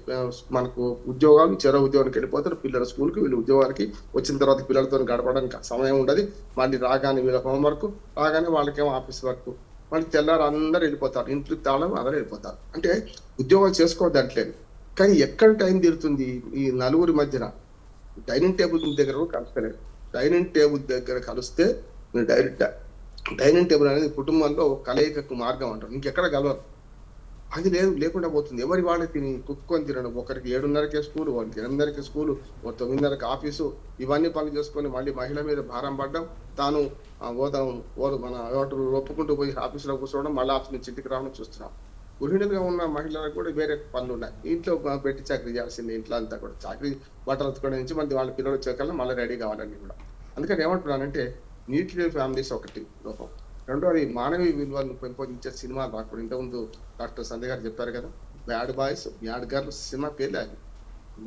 మనకు ఉద్యోగాలు, చెరో ఉద్యోగానికి వెళ్ళిపోతారు, పిల్లల స్కూల్కి, వీళ్ళు ఉద్యోగానికి వచ్చిన తర్వాత పిల్లలతో గడపడానికి సమయం ఉండదు. మళ్ళీ రాగానే వీళ్ళ హోంవర్క్, రాగానే వాళ్ళకేమో ఆఫీస్ వర్క్, మళ్ళీ తెల్లారు అందరూ వెళ్ళిపోతారు, ఇంటికి తాళం అందరూ వెళ్ళిపోతారు. అంటే ఉద్యోగాలు చేసుకోవద్దంటలేదు, కానీ ఎక్కడ టైం తీరుతుంది ఈ నలుగురి మధ్యన? డైనింగ్ టేబుల్ దగ్గర కూడా కలుస్తలేదు. డైనింగ్ టేబుల్ దగ్గర కలిస్తే మీరు డైరెక్ట్ డైనింగ్ టేబుల్ అనేది కుటుంబంలో కలయికకు మార్గం అంటారు, ఇంకెక్కడ కలవరు. అది లేకుండా పోతుంది. ఎవరి వాళ్ళే తిని కుక్కొని తినడం, ఒకరికి 7:30కే స్కూలు, ఒకరికి 8:30కే స్కూలు, ఒక 9:30కి ఆఫీసు, ఇవన్నీ పనులు చేసుకొని మళ్ళీ మహిళ మీద భారం పడడం, తాను మన ఒప్పుకుంటూ పోయి ఆఫీసులో కూర్చోవడం, మళ్ళీ ఆఫీస్ నుంచి ఇంటికి రావడం చూస్తున్నాం. గృహిణులుగా ఉన్న మహిళలకు కూడా వేరే పనులు ఉన్నాయి. ఇంట్లో పెట్టి చాకరీ చేయాల్సింది, ఇంట్లో అంతా కూడా చాకరీ బట్టలు ఉతుకోవడం నుంచి మళ్ళీ వాళ్ళ పిల్లలు వచ్చేకల్లా మళ్ళీ రెడీ కావాలని కూడా. అందుకని ఏమంటున్నానంటే న్యూక్లియర్ ఫ్యామిలీస్ ఒకటి లోపం. రెండోది మానవీయ విలువలను పెంపొందించే సినిమాలు రాకూడదు. ఇంతకుముందు డాక్టర్ సంధ్య గారు చెప్పారు కదా, bad boys bad girls cinema పేర్లే అవి,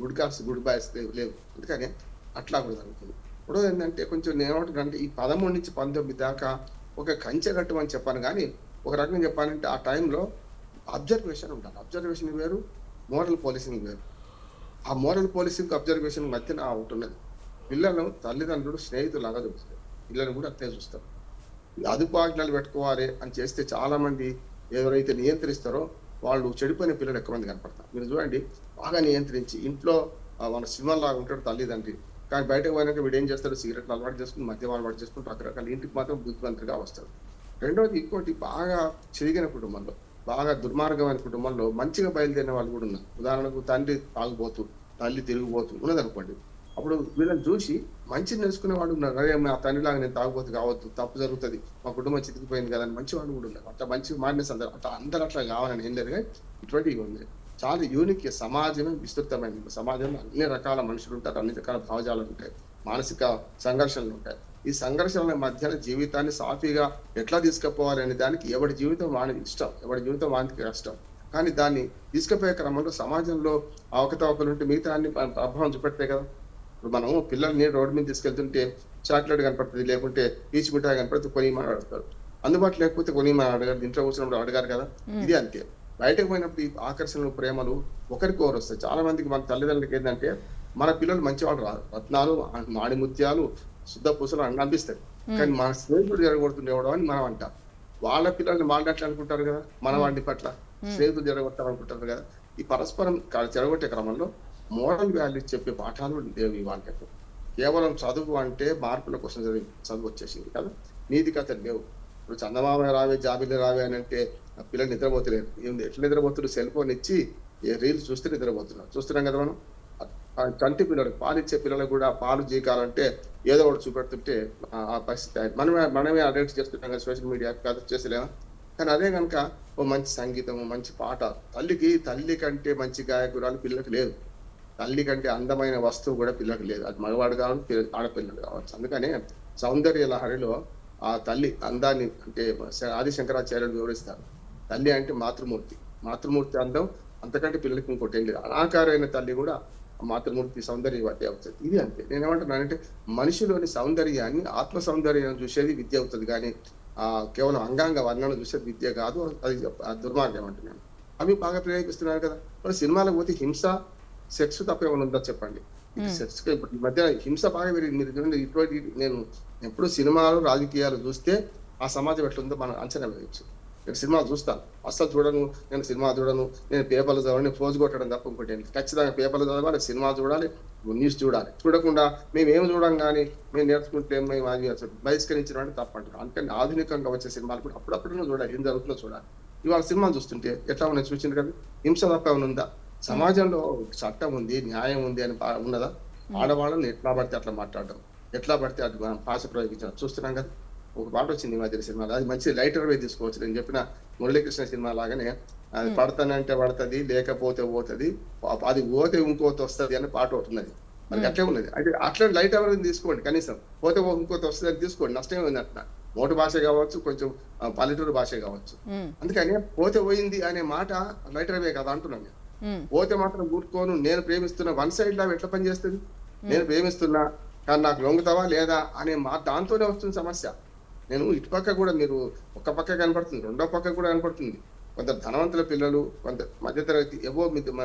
గుడ్ గర్ల్స్ గుడ్ బాయ్స్ లేవు. అందుకని అట్లా కూడా జరుగుతుంది. ఇప్పుడు ఏంటంటే కొంచెం నేను ఏమంటానంటే ఈ 13 నుంచి 19 దాకా ఒక కంచె కట్టమని చెప్పాను, కానీ ఒక రకంగా చెప్పాలంటే ఆ టైంలో అబ్జర్వేషన్ ఉండాలి. అబ్జర్వేషన్ వేరు, మోరల్ పోలీసింగ్ వేరు. ఆ మోరల్ పోలీసింగ్ అబ్జర్వేషన్ మధ్యన ఒకటి ఉన్నది. పిల్లలను తల్లిదండ్రులు స్నేహితులాగా చూస్తారు, పిల్లలు కూడా అట్లే చూస్తారు. అదుపు ఆజ్ఞలు పెట్టుకోవాలి అని చేస్తే చాలా మంది ఎవరైతే నియంత్రిస్తారో వాళ్ళు చెడిపోయిన పిల్లలు ఎక్కువ మంది కనపడతారు. మీరు చూడండి, బాగా నియంత్రించి ఇంట్లో మన సినిమాలాగా ఉంటాడు తల్లిదండ్రి, కానీ బయటకు పోయినాక వీడు ఏం చేస్తాడు, సిగరెట్లు అలవాటు చేసుకుని, మద్యం అలవాటు చేసుకుని రకరకాల ఇంటికి మాత్రం బుద్ధిమంతుడిగా వస్తాడు. రెండోది ఇంకోటి, బాగా చెరిగిన కుటుంబంలో, బాగా దుర్మార్గమైన కుటుంబంలో మంచిగా బయలుదేరిన వాళ్ళు కూడా ఉన్నారు. ఉదాహరణకు తండ్రి తాగుబోతు, తల్లి తిరిగిపోతూ ఉన్నదనుకోండి, అప్పుడు వీళ్ళని చూసి మంచి నేర్చుకునే వాళ్ళు ఉన్నారు. అదే మా తండ్రిలాగా నేను తాగుబోతు కావద్దు, తప్పు జరుగుతుంది, మా కుటుంబం చితికిపోయింది కదా అని మంచి వాళ్ళు కూడా ఉన్నారు. అట్లా మంచి మారినస్ అందరూ అట్లా కావాలని ఏం లేదు, కానీ ఇటువంటివి ఉంది. చాలా యూనిక్. సమాజమే విస్తృతమైనది. సమాజంలో అన్ని రకాల మనుషులు ఉంటారు, అన్ని రకాల భావజాలు ఉంటాయి, మానసిక సంఘర్షణలు ఉంటాయి. ఈ సంఘర్షణల మధ్యన జీవితాన్ని సాఫీగా ఎట్లా తీసుకుపోవాలి అనే దానికి ఎవరి జీవితం వానికి ఇష్టం, ఎవరి జీవితం వానికి కష్టం. కానీ దాన్ని తీసుకుపోయే క్రమంలో సమాజంలో అవకతవకలు ఉంటే మిగతా అన్ని ప్రభావం చూపెడతాయి కదా. ఇప్పుడు మనం పిల్లల్ని రోడ్డు మీద తీసుకెళ్తుంటే చాక్లెట్ కనపడుతుంది, లేకుంటే పీచు మిఠాయి కనపడుతుంది, కొనిమని అడుగుతారు. అందుబాటు లేకపోతే కొనిమని అడగారు, ఇంట్లో కూర్చున్నప్పుడు అడగారు కదా. ఇది అంతే. బయటకు పోయినప్పుడు ఈ ఆకర్షణలు, ప్రేమలు ఒకరికొకరు వస్తాయి. చాలా మందికి మన తల్లిదండ్రులకి ఏంటంటే మన పిల్లలు మంచివాళ్ళు రాదు, రత్నాలు మాణిముత్యాలు శుద్ధ పూసలు అని అనిపిస్తాయి, కానీ మన స్నేహితుడు జరగొడుతుండేవాడు అని మనం అంటాం. వాళ్ళ పిల్లల్ని మాట్లాడట్లు అనుకుంటారు కదా, మన వాడి పట్ల స్నేహితులు జరగొట్టాలనుకుంటారు కదా. ఈ పరస్పరం జరగొట్టే క్రమంలో మోరల్ వాల్యూస్ చెప్పే పాఠాలు లేవు వాళ్ళకి. కేవలం చదువు అంటే మార్పుల కోసం చదువు వచ్చేసింది కదా, నీతి కథలు లేవు. ఇప్పుడు చందమామ రావే జాబిల్లి రావే అని అంటే పిల్లలు నిద్రపోతలేరు. ఏంది ఎట్లా నిద్రపోతున్నారు, సెల్ ఫోన్ ఇచ్చి రీల్స్ చూస్తే నిద్రపోతున్నారు. చూస్తున్నాం కదా మనం. కంటి పిల్లలకు, పాలిచ్చే పిల్లలకు కూడా పాలు జీకాలంటే ఏదో ఒకటి చూపెడుతుంటే ఆ పరిస్థితి మనమే అడెక్ట్ చేస్తున్నాం కదా సోషల్ మీడియా కాదు చేసలేమా. కానీ అదే కనుక ఓ మంచి సంగీతం, మంచి పాట, తల్లి కంటే మంచి గాయకురాలు పిల్లలకు లేదు, తల్లి కంటే అందమైన వస్తువు కూడా పిల్లలకు లేదు. అది మగవాడు కావచ్చు, ఆడపిల్లలు కావచ్చు. అందుకనే సౌందర్య లహరిలో ఆ తల్లి అందాన్ని అంటే ఆది శంకరాచార్యులు వివరిస్తారు. తల్లి అంటే మాతృమూర్తి అందం, అంతకంటే పిల్లలకి ఇంకోటి ఏం లేదు. అనాకారైన తల్లి కూడా మాతృమూర్తి సౌందర్యవతి అవుతుంది. ఇది అంతే. నేనేమంటున్నానంటే మనిషిలోని సౌందర్యాన్ని, ఆత్మ సౌందర్యాన్ని చూసేది విద్య అవుతుంది, కానీ కేవలం అంగాంగ వర్ణన చూసేది విద్య కాదు. అది దుర్మార్గం అంటున్నాను. అవి బాగా ప్రేరేపిస్తున్నారు కదా. మరి సినిమాలకు పోతే హింస, సెక్స్ తప్ప ఏమైనా ఉందా చెప్పండి. సెక్స్ ఈ మధ్య హింస బాగా పెరిగింది. మీరు చూడండి, ఇటువంటి నేను ఎప్పుడు సినిమాలు రాజకీయాలు చూస్తే ఆ సమాజం ఎట్లుందో మనం అంచనా వేయచ్చు. నేను సినిమా చూస్తాను, అస్సలు చూడను. నేను సినిమా చూడను, నేను పేపర్లు చదవని, ఫోజు కొట్టడం తప్ప ఇంకోటి ఖచ్చితంగా పేపర్లు చదవాలి, సినిమా చూడాలి, న్యూస్ చూడాలి. చూడకుండా మేము ఏం చూడం, కానీ మేము నేర్చుకుంటే మేము అది బహిష్కరించడం అంటే తప్పంటారు. అందుకని ఆధునికంగా వచ్చే సినిమాలు కూడా అప్పుడప్పుడు చూడాలి, ఏం జరుగుతుందో చూడాలి. ఇవాళ సినిమాలు చూస్తుంటే ఎట్లా ఉన్నాయి చూసింది కదా. హింస తప్ప ఏమైనా ఉందా? సమాజంలో చట్టం ఉంది, న్యాయం ఉంది అని ఉన్నదా? ఆడవాళ్ళని ఎట్లా పడితే అట్లా మాట్లాడడం, ఎట్లా పడితే అటు భాష ప్రయోగించడం చూస్తున్నాం కదా. ఒక పాట వచ్చింది మధ్య సినిమాలో, అది మంచి లైటర్ వే తీసుకోవచ్చు. నేను చెప్పిన మురళీకృష్ణ సినిమా లాగానే, అది పడతానంటే పడుతుంది, లేకపోతే పోతుంది, అది పోతే ఇంకోటి వస్తుంది అని పాట ఒకటి ఉన్నది. మనకి అట్లే ఉన్నది. అయితే అట్లా లైట్ ఎవరైనా తీసుకోండి, కనీసం పోతే ఇంకోటి వస్తుంది అని తీసుకోండి, నష్టమే ఉంది. అట్లా మోటు భాష కావచ్చు, కొంచెం పల్లెటూరు భాష కావచ్చు. అందుకని పోతే పోయింది అనే మాట లైటర్ వే కదా అంటున్నాను. పోతే మాత్రం ఊరుకోను, నేను ప్రేమిస్తున్నా వన్ సైడ్ లా ఎట్లా పనిచేస్తుంది? నేను ప్రేమిస్తున్నా కానీ నాకు లొంగుతావా లేదా అనే మాట, దాంతోనే వస్తుంది సమస్య. నేను ఇటు పక్క కూడా మీరు ఒక పక్క కనపడుతుంది, రెండో పక్క కూడా కనపడుతుంది. కొంత ధనవంతుల పిల్లలు, కొంత మధ్యతరగతి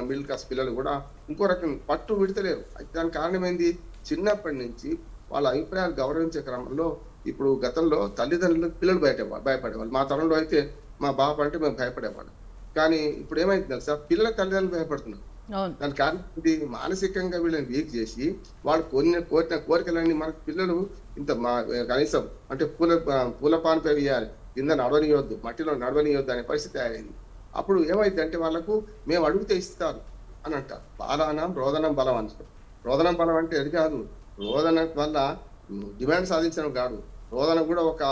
మిడిల్ క్లాస్ పిల్లలు కూడా ఇంకో రకం పట్టు విడతలేరు. దానికి కారణం ఏంది? చిన్నప్పటి నుంచి వాళ్ళ అభిప్రాయాలు గౌరవించే క్రమంలో ఇప్పుడు గతంలో తల్లిదండ్రులకు పిల్లలు భయపడేవాళ్ళు. మా తరంలో అయితే మా బాబు అంటే మేము భయపడేవాళ్ళం. కానీ ఇప్పుడు ఏమైంది తెలుసా, పిల్లల తల్లిదండ్రులు భయపడుతున్నారు. అవును. దానికి కారణం ఇది మానసికంగా వీళ్ళని వీక్ చేసి వాళ్ళు కోరిన కోరికలన్నీ మనకు పిల్లలు ఇంత కనీసం అంటే పూల పాన్పై వేయాలి, కింద నడవనియొద్దు, మట్టిలో నడవనియొద్దు అనే పరిస్థితి తయారైంది. అప్పుడు ఏమైంది అంటే వాళ్ళకు మేము అడిగితే ఇస్తారు అని అంటారు. బాలానం రోదనం బలం అంటారు. రోదనం బలం అంటే అది కాదు. రోదన వల్ల డిమాండ్ సాధించడం కాదు, రోదన కూడా ఒక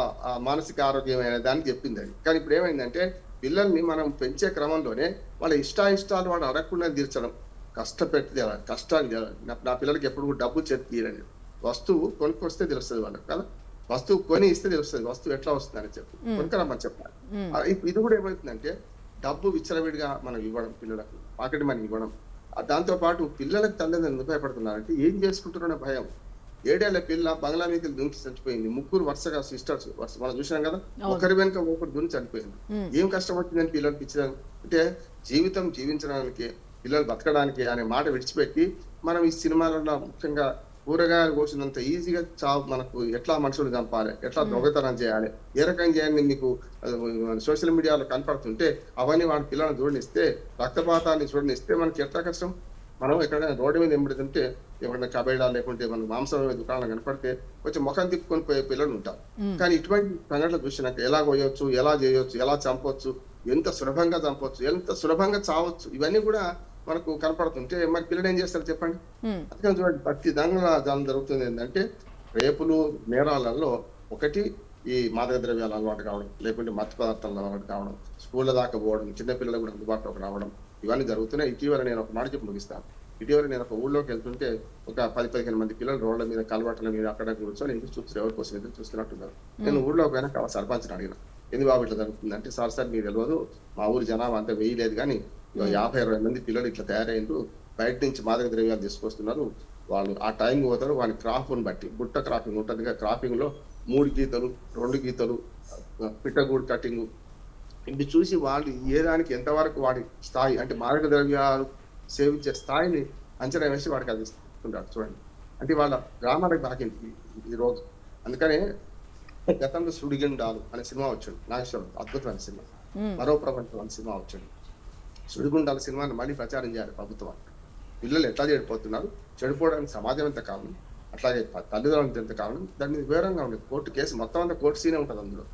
మానసిక ఆరోగ్యమైన దాన్ని చెప్పింది అది. కానీ ఇప్పుడు ఏమైందంటే పిల్లల్ని మనం పెంచే క్రమంలోనే వాళ్ళ ఇష్టాలు వాడు అడగకుండా తీర్చడం, కష్టపెట్టి కష్టాలు నా పిల్లలకి ఎప్పుడు కూడా డబ్బు చేతి తీయరండి. వస్తువు కొనుక్కొస్తే తెలుస్తుంది వాళ్ళకి కదా, వస్తువు కొని ఇస్తే తెలుస్తుంది వస్తువు ఎట్లా వస్తుందని చెప్పి కొనుక్కరమ్మని చెప్పాలి. ఇది కూడా ఏమవుతుందంటే డబ్బు విచ్చలవిడిగా మనం ఇవ్వడం, పిల్లలకు పాకెట్ మనీ ఇవ్వడం. దాంతో పాటు పిల్లలకు తల్లిదండ్రులు భయపడుతున్నారంటే ఏం చేసుకుంటున్న భయం. 7 ఏళ్ల పిల్ల బంగ్లా మీద దుంకి చనిపోయింది. 3 వరుసగా సిస్టర్స్ మనం చూసినాం కదా, ఒకరి వెనుక ఒకరు దుని చనిపోయింది. ఏం కష్టం వచ్చిందని పిల్లలకి ఇచ్చడం అంటే జీవితం జీవించడానికి, పిల్లలు బతకడానికి అనే మాట విడిచిపెట్టి మనం ఈ సినిమాలలో ముఖ్యంగా కూరగాయలు కోసినంత ఈజీగా చావు మనకు ఎట్లా మనుషులు చంపాలి, ఎట్లా దొంగతనం చేయాలి, ఏ రకం చేయాలని మీకు సోషల్ మీడియాలో కనపడుతుంటే అవన్నీ వాడి పిల్లలను చూడనిస్తే, రక్తపాతాన్ని చూడనిస్తే మనకి ఎట్లా కష్టం. మనం ఎక్కడైనా రోడ్డు మీద ఎంబడుతుంటే ఎవరైనా కబేడా లేకుంటే మన మాంసం దుకాణం కనపడితే కొంచెం ముఖం తిప్పుకొని పోయే పిల్లలు ఉంటారు. కానీ ఇటువంటి సంఘటనలు చూసినాక ఎలా కోయొచ్చు, ఎలా చేయొచ్చు, ఎలా చంపొచ్చు, ఎంత సులభంగా చంపొచ్చు, ఎంత సులభంగా చావచ్చు, ఇవన్నీ కూడా మనకు కనపడుతుంటే మరి పిల్లలు ఏం చేస్తారు చెప్పండి. అందుకని చూడండి ప్రతి దానిలో జరుగుతుంది ఏంటంటే రేపులు నేరాలలో ఒకటి ఈ మాదక ద్రవ్యాలు అలవాటు కావడం, లేకుంటే మత్తు పదార్థాలు అలవాటు కావడం, స్కూళ్ళ దాకా పోవడం, చిన్నపిల్లలు కూడా అందుబాటులోకి రావడం, ఇవన్నీ జరుగుతున్నాయి. ఇటీవల నేను ఒక మాట చెప్పి ముగిస్తాను. ఇటీవల నేను ఒక ఊళ్ళోకి వెళ్తుంటే ఒక 10-15 మంది పిల్లలు రోడ్ల మీద కలవాట్ల మీద అక్కడ కూర్చొని ఇంటి చూస్తారు, ఎవరి కోసం ఎదురు చూస్తున్నట్టున్నారు. నేను ఊళ్ళోకి పోయినా సర్పంచ్ని అడిగిన, ఎందుకు బాబు ఇట్లా జరుగుతుంది అంటే, సార్ మీరు తెలియదు, మా ఊరి జనాభా అంతా వేయలేదు కానీ 50-60 మంది పిల్లలు ఇట్లా తయారైండ్రు, బయట నుంచి మాదక ద్రవ్యాలు తీసుకొస్తున్నారు. వాళ్ళు ఆ టైం పోతారు, వాళ్ళ క్రాప్ని బట్టి బుట్ట క్రాపింగ్ ఉంటుంది, క్రాపింగ్ లో 3 గీతలు 2 గీతలు పిట్టగూడు కటింగ్, ఇవి చూసి వాళ్ళు ఏ దానికి ఎంతవరకు వాడి స్థాయి అంటే మాదక ద్రవ్యాలు సేవించే స్థాయిని అంచనా వేసి వాడికి అది ఇస్తుంటారు. చూడండి అంటే వాళ్ళ గ్రామాలకు తాకింది ఈ రోజు. అందుకనే గతంలో సుడిగుండాలు అనే సినిమా వచ్చాడు, నాగేశ్వరం అద్భుతమైన సినిమా, మరో ప్రపంచం అనే సినిమా వచ్చాడు. సుడిగుండాల సినిమాని మళ్ళీ ప్రచారం చేయాలి ప్రభుత్వం. పిల్లలు ఎట్లా చెడిపోతున్నారు, చెడిపోవడానికి సమాజం ఎంత కారణం, అట్లాగే తల్లిదండ్రులు ఎంత కారణం, దాని మీద వివరంగా ఉండేది. కోర్టు కేసు మొత్తం అంతా కోర్టు సీనే ఉంటుంది అందులో.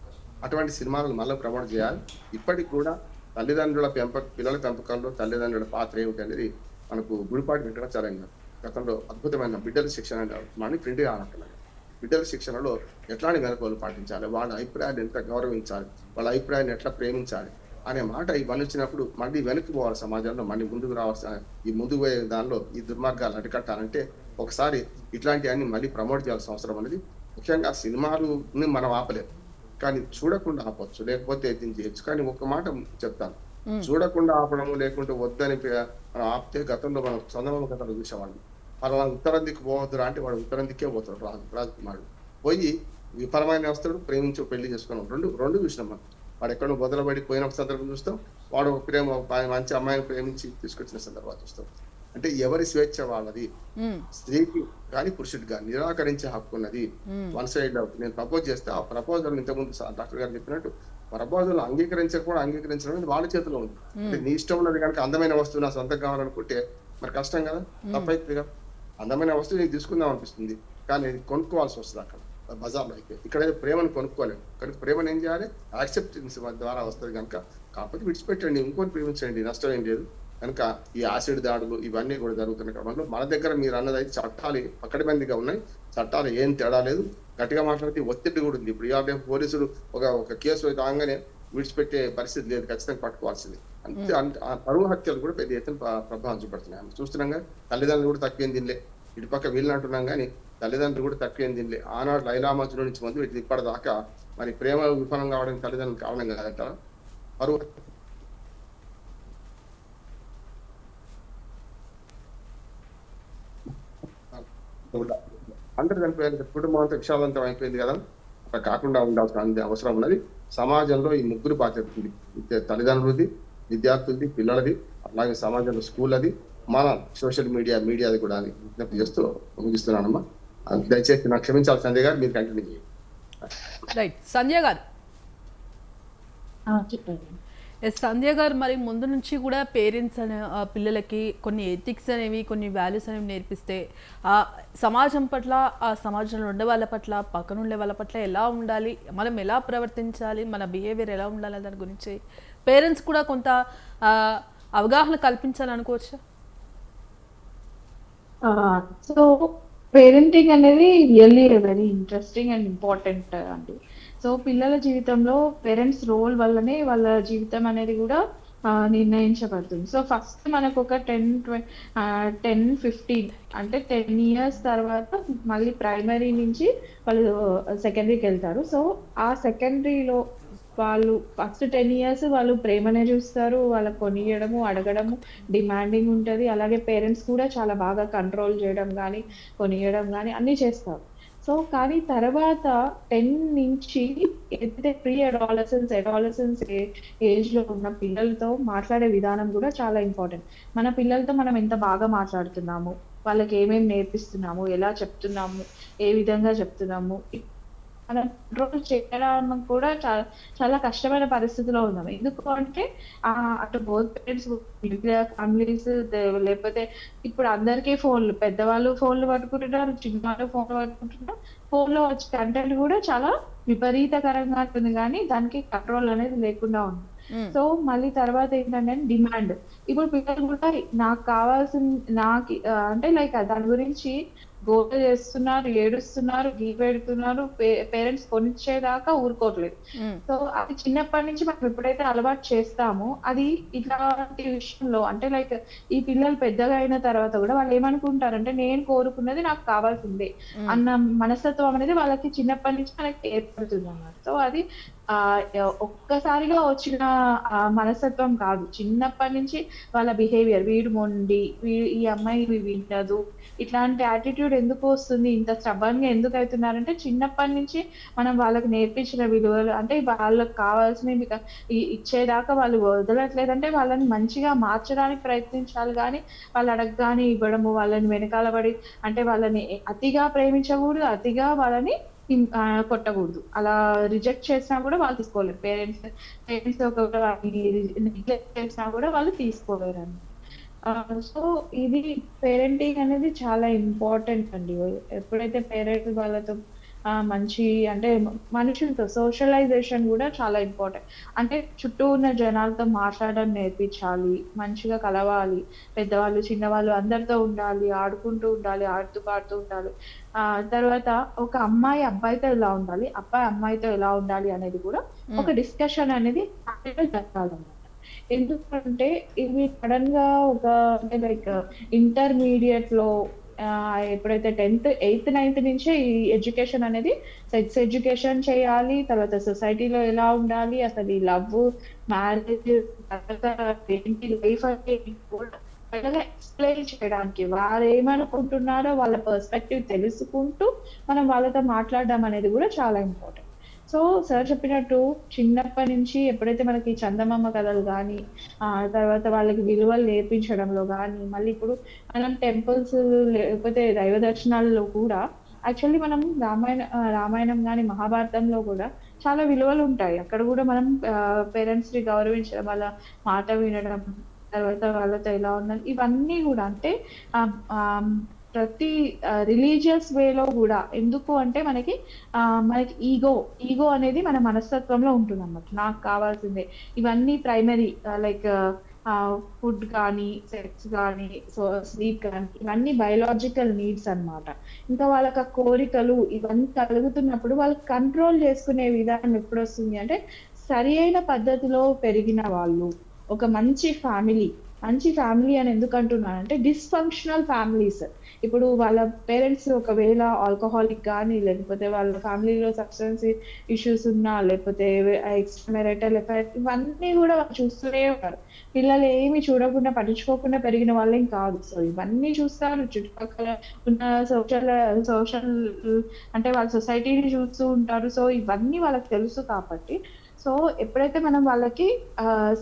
అటువంటి సినిమాలను మళ్ళీ ప్రమోట్ చేయాలి. ఇప్పటికి కూడా తల్లిదండ్రుల పిల్లల పెంపకంలో తల్లిదండ్రుల పాత్ర ఏమిటి అనేది మనకు గుడిపాటి వెంకటాచార్య గతంలో అద్భుతమైన బిడ్డల శిక్షణ అని ప్రింట్ కానుంటున్నాయి. బిడ్డల శిక్షణలో ఎట్లాంటి మెలకువలు పాటించాలి, వాళ్ళ అభిప్రాయాన్ని ఎంత గౌరవించాలి, వాళ్ళ అభిప్రాయాన్ని ఎట్లా ప్రేమించాలి అనే మాట ఇవన్నీ వచ్చినప్పుడు మళ్ళీ వెనక్కి పోవాలి, సమాజంలో మళ్ళీ ముందుకు రావాల్సిన ఈ ముందుకు పోయే దానిలో ఈ దుర్మార్గాలు అరికట్టాలంటే ఒకసారి ఇట్లాంటివన్నీ మళ్ళీ ప్రమోట్ చేయాల్సిన అవసరం అనేది. ముఖ్యంగా సినిమాలని మనం ఆపలేదు కానీ చూడకుండా ఆపొచ్చు, లేకపోతే దీన్ని చేయొచ్చు. కానీ ఒక మాట చెప్తాను, చూడకుండా ఆపడము లేకుంటే వద్దని మనం ఆపితే గతంలో మనం చందమామ కథలు చూసేవాళ్ళం. మనం ఉత్తరం దిక్కు పోవద్దురా అంటే వాడు ఉత్తరం దిక్కే పోతాడు, రాజకుమారుడు పోయి విఫలమైన వస్తాడు, ప్రేమించి పెళ్లి చేసుకున్నాం. రెండు చూసినాం మనం. వాడు ఎక్కడో బొదలబడి పోయిన సందర్భం చూస్తాం, వాడు మంచి అమ్మాయిని ప్రేమించి తీసుకొచ్చిన సందర్భాలు చూస్తాం. అంటే ఎవరి స్వేచ్ఛ వాళ్ళది, స్త్రీకి కానీ పురుషుడికి కానీ నిరాకరించే హక్కు ఉన్నది. వన్ సైడ్ నేను ప్రపోజ్ చేస్తే ఆ ప్రపోజల్ ఇంతకుముందు డాక్టర్ గారు చెప్పినట్టు ప్రపోజల్ అంగీకరించకపోవడం అంగీకరించడం వాళ్ళ చేతిలో ఉంది. అంటే నీ ఇష్టం ఉన్నది కనుక అందమైన వస్తువు నా సొంతం కావాలనుకుంటే మరి కష్టం కదా, తప్పైతుందిగా. అందమైన వస్తువు నీకు తీసుకుందాం అనిపిస్తుంది కానీ కొనుక్కోవాల్సి వస్తుంది అక్కడ బజార్లో. అయితే ఇక్కడ ప్రేమను కొనుక్కోలేము కనుక ప్రేమను ఏం చేయాలి, యాక్సెప్టెన్స్ ద్వారా వస్తుంది కనుక. కాకపోతే విడిచిపెట్టండి, ఇంకొని ప్రేమించండి, నష్టం ఏం లేదు. కనుక ఈ యాసిడ్ దాడులు ఇవన్నీ కూడా జరుగుతున్న క్రమంలో మన దగ్గర మీరు అన్నదైతే చట్టాలు పకడ్బందీగా ఉన్నాయి, చట్టాలు ఏం తేడా లేదు. గట్టిగా మాట్లాడితే ఒత్తిడి కూడా ఉంది. ఇప్పుడు ఇవాళ పోలీసులు ఒక కేసు రాగానే విడిచిపెట్టే పరిస్థితి లేదు, ఖచ్చితంగా పట్టుకోవాల్సింది. అంతే పరువు హత్యలు కూడా పెద్ద ఎత్తున ప్రభావం చూపెడుతున్నాయి. చూస్తున్నాం కానీ తల్లిదండ్రులు కూడా తక్కువేం తినలే, ఇటుపక్క వీళ్ళని అంటున్నాం కానీ తల్లిదండ్రులు కూడా తక్కువేం తినలే. ఆనాడు లైలా మజ్ను నుంచి ముందు వీటి ఇప్పటిదాకా మరి ప్రేమ విఫలం కావడానికి తల్లిదండ్రులు కావడం కాదంటారా? పరువు అందరు చనిపోయారు, కుటుంబం అంతా విషాదంతం అయిపోయింది కదా. అట్లా కాకుండా ఉండాల్సిన అవసరం ఉన్నది. సమాజంలో ఈ ముగ్గురు బాధ్యత ఉంది, తల్లిదండ్రులది, విద్యార్థులది, పిల్లలది, అలాగే సమాజంలో స్కూల్ అది, మన సోషల్ మీడియాది కూడా అని విజ్ఞప్తి చేస్తూ ముగిస్తున్నానమ్మా. దయచేసి నాకు క్షమించాలి సంజయ్ గారు, మీరు కంటిన్యూ చేయండి. రైట్ సంజయ్ గారు చెప్పండి. ఎస్ సంధ్య గారు, మరి ముందు నుంచి కూడా పేరెంట్స్ అనే పిల్లలకి కొన్ని ఎథిక్స్ అనేవి, కొన్ని వాల్యూస్ అనేవి నేర్పిస్తే ఆ సమాజం పట్ల, ఆ సమాజంలో ఉండే వాళ్ళ పట్ల, పక్కన ఉండే వాళ్ళ పట్ల ఎలా ఉండాలి, మనం ఎలా ప్రవర్తించాలి, మన బిహేవియర్ ఎలా ఉండాలి దాని గురించి పేరెంట్స్ కూడా కొంత ఆ, అవగాహన కల్పించాలి అనుకోవచ్చా? సో పేరెంటింగ్ అనేది really very interesting and important అండి. సో పిల్లల జీవితంలో పేరెంట్స్ రోల్ వల్లనే వాళ్ళ జీవితం అనేది కూడా నిర్ణయించబడుతుంది. సో ఫస్ట్ మనకు ఒక 10-15 అంటే 10 years తర్వాత మళ్ళీ ప్రైమరీ నుంచి వాళ్ళు సెకండరీకి వెళ్తారు. సో ఆ సెకండరీలో వాళ్ళు ఫస్ట్ 10 years వాళ్ళు ప్రేమనే చూస్తారు. వాళ్ళకి కొనియడము, అడగడము, డిమాండింగ్ ఉంటది. అలాగే పేరెంట్స్ కూడా చాలా బాగా కంట్రోల్ చేయడం గానీ, కొనియడం గానీ అన్నీ చేస్తారు. సో కానీ తర్వాత 10 నుంచి ఏదైతే ప్రీ అడాలసెన్స్, అడాలసెన్స్ ఏజ్‌లో ఉన్న పిల్లలతో మాట్లాడే విధానం కూడా చాలా ఇంపార్టెంట్. మన పిల్లలతో మనం ఎంత బాగా మాట్లాడుతున్నాము, వాళ్ళకి ఏమేమి నేర్పిస్తున్నాము, ఎలా చెప్తున్నాము, ఏ విధంగా చెప్తున్నాము, మనం కంట్రోల్ చేయడానికి కూడా చాలా కష్టమైన పరిస్థితిలో ఉన్నాం. ఎందుకు అంటే అటు బోత్ పేరెంట్స్ న్యూక్లియర్ ఫ్యామిలీస్ లేకపోతే ఇప్పుడు అందరికీ ఫోన్లు, పెద్దవాళ్ళు ఫోన్లు పట్టుకుంటున్నారు, చిన్నవాళ్ళు ఫోన్లు పట్టుకుంటున్నారు. ఫోన్‌లో వచ్చే కంటెంట్ కూడా చాలా విపరీతకరంగా ఉంటుంది కానీ దానికి కంట్రోల్ అనేది లేకుండా ఉంది. మ్మ్. సో మళ్ళీ తర్వాత ఏంటంటే డిమాండ్. ఇప్పుడు పిల్లలు కూడా నాకు కావాల్సింది నాకు అంటే లైక్ దాని గురించి గోల చేస్తున్నారు, ఏడుస్తున్నారు, పెడుతున్నారు. పేరెంట్స్ కొనిచ్చేదాకా ఊరుకోవట్లేదు. మ్మ్. సో అది చిన్నప్పటి నుంచి మనం ఎప్పుడైతే అలవాటు చేస్తామో అది ఇట్లాంటి విషయంలో అంటే లైక్ ఈ పిల్లలు పెద్దగా అయిన తర్వాత కూడా వాళ్ళు ఏమనుకుంటారంటే నేను కోరుకున్నది నాకు కావాల్సిందే అన్న మనస్తత్వం అనేది వాళ్ళకి చిన్నప్పటి నుంచి మనకి ఏర్పడుతుంది అన్నమాట. సో అది ఆ ఒక్కసారిగా వచ్చిన మనస్తత్వం కాదు. చిన్నప్పటి నుంచి వాళ్ళ బిహేవియర్, వీడు మొండి, ఈ అమ్మాయి ఇవి వినదు, ఇట్లాంటి యాటిట్యూడ్ ఎందుకు వస్తుంది, ఇంత స్టబర్న్ గా ఎందుకు అవుతున్నారంటే చిన్నప్పటి నుంచి మనం వాళ్ళకి నేర్పించిన విలువలు అంటే వాళ్ళకి కావాల్సినవి ఇచ్చేదాకా వాళ్ళు వదలట్లేదంటే వాళ్ళని మంచిగా మార్చడానికి ప్రయత్నించాలి కానీ వాళ్ళు అడగగానే ఇవ్వడము, వాళ్ళని వెనకాల పడి అంటే వాళ్ళని అతిగా ప్రేమించకూడదు, అతిగా వాళ్ళని కొట్టకూడదు. అలా రిజెక్ట్ చేసినా కూడా వాళ్ళు తీసుకోలేరు. పేరెంట్స్ ఒకవేళ నెగ్లెక్ట్ చేసినా కూడా వాళ్ళు తీసుకోలేరు అన్నమాట. సో ఇది పేరెంటింగ్ అనేది చాలా ఇంపార్టెంట్ అండి. ఎప్పుడైతే పేరెంట్స్ వాళ్ళతో మంచి అంటే మనుషులతో సోషలైజేషన్ కూడా చాలా ఇంపార్టెంట్. అంటే చుట్టూ ఉన్న జనాలతో మాట్లాడడం నేర్పించాలి, మంచిగా కలవాలి, పెద్దవాళ్ళు, చిన్నవాళ్ళు అందరితో ఉండాలి, ఆడుకుంటూ ఉండాలి, ఆడుతూ పాడుతూ ఉండాలి. తర్వాత ఒక అమ్మాయి అబ్బాయితో ఎలా ఉండాలి, అబ్బాయి అమ్మాయితో ఎలా ఉండాలి అనేది కూడా ఒక డిస్కషన్ అనేది జరగాలన్నమాట. ఎందుకంటే ఇవి సడన్ గా ఒక అంటే లైక్ ఇంటర్మీడియట్ లో ఎప్పుడైతే 10th 8th 9th నుంచే ఈ ఎడ్యుకేషన్ అనేది సెక్స్ ఎడ్యుకేషన్ చేయాలి. తర్వాత సొసైటీలో ఎలా ఉండాలి, అసలు ఈ లవ్, మ్యారేజ్, తర్వాత ఏంటి లైఫ్ అంటే కూడా వాళ్ళగా ఎక్స్ప్లెయిన్ చేయడానికి వారు ఏమనుకుంటున్నారో వాళ్ళ పర్స్పెక్టివ్ తెలుసుకుంటూ మనం వాళ్ళతో మాట్లాడడం అనేది కూడా చాలా ఇంపార్టెంట్. సో సార్ చెప్పినట్టు చిన్నప్పటి నుంచి ఎప్పుడైతే మనకి చందమామ కథలు కానీ తర్వాత వాళ్ళకి విలువలు నేర్పించడంలో కానీ మళ్ళీ ఇప్పుడు మనం టెంపుల్స్ లేకపోతే దైవ దర్శనాల్లో కూడా యాక్చువల్లీ మనం రామాయణం కానీ మహాభారతంలో కూడా చాలా విలువలు ఉంటాయి. అక్కడ కూడా మనం పేరెంట్స్ ని గౌరవించడం, వాళ్ళ మాట వినడం, తర్వాత వాళ్ళతో ఎలా ఉండాలి, ఇవన్నీ కూడా అంటే ప్రతి రిలీజియస్ వేలో కూడా ఎందుకు అంటే మనకి మనకి ఈగో అనేది మన మనస్తత్వంలో ఉంటుంది అన్నమాట. నాకు కావాల్సిందే ఇవన్నీ ప్రైమరీ లైక్ ఫుడ్ కానీ, సెక్స్ కానీ, స్లీప్ కానీ ఇవన్నీ బయలాజికల్ నీడ్స్ అన్నమాట. ఇంకా వాళ్ళకి ఆ కోరికలు ఇవన్నీ కలుగుతున్నప్పుడు వాళ్ళు కంట్రోల్ చేసుకునే విధానం ఎప్పుడు వస్తుంది అంటే సరి అయిన పద్ధతిలో పెరిగిన వాళ్ళు, ఒక మంచి ఫ్యామిలీ అని ఎందుకు అంటున్నానంటే డిస్ఫంక్షనల్ ఫ్యామిలీస్. ఇప్పుడు వాళ్ళ పేరెంట్స్ ఒకవేళ ఆల్కహాలిక్ కానీ లేకపోతే వాళ్ళ ఫ్యామిలీలో సబ్స్టెన్స్ ఇష్యూస్ ఉన్నా లేకపోతే ఎక్స్ట్రా మ్యారిటల్ అఫైర్ ఇవన్నీ కూడా వాళ్ళు చూస్తూనే ఉన్నారు. పిల్లలు ఏమి చూడకుండా పట్టించుకోకుండా పెరిగిన వాళ్ళేం కాదు. సో ఇవన్నీ చూస్తారు, చుట్టుపక్కల ఉన్న సోషల్ అంటే వాళ్ళ సొసైటీని చూస్తూ ఉంటారు. సో ఇవన్నీ వాళ్ళకి తెలుసు కాబట్టి సో ఎప్పుడైతే మనం వాళ్ళకి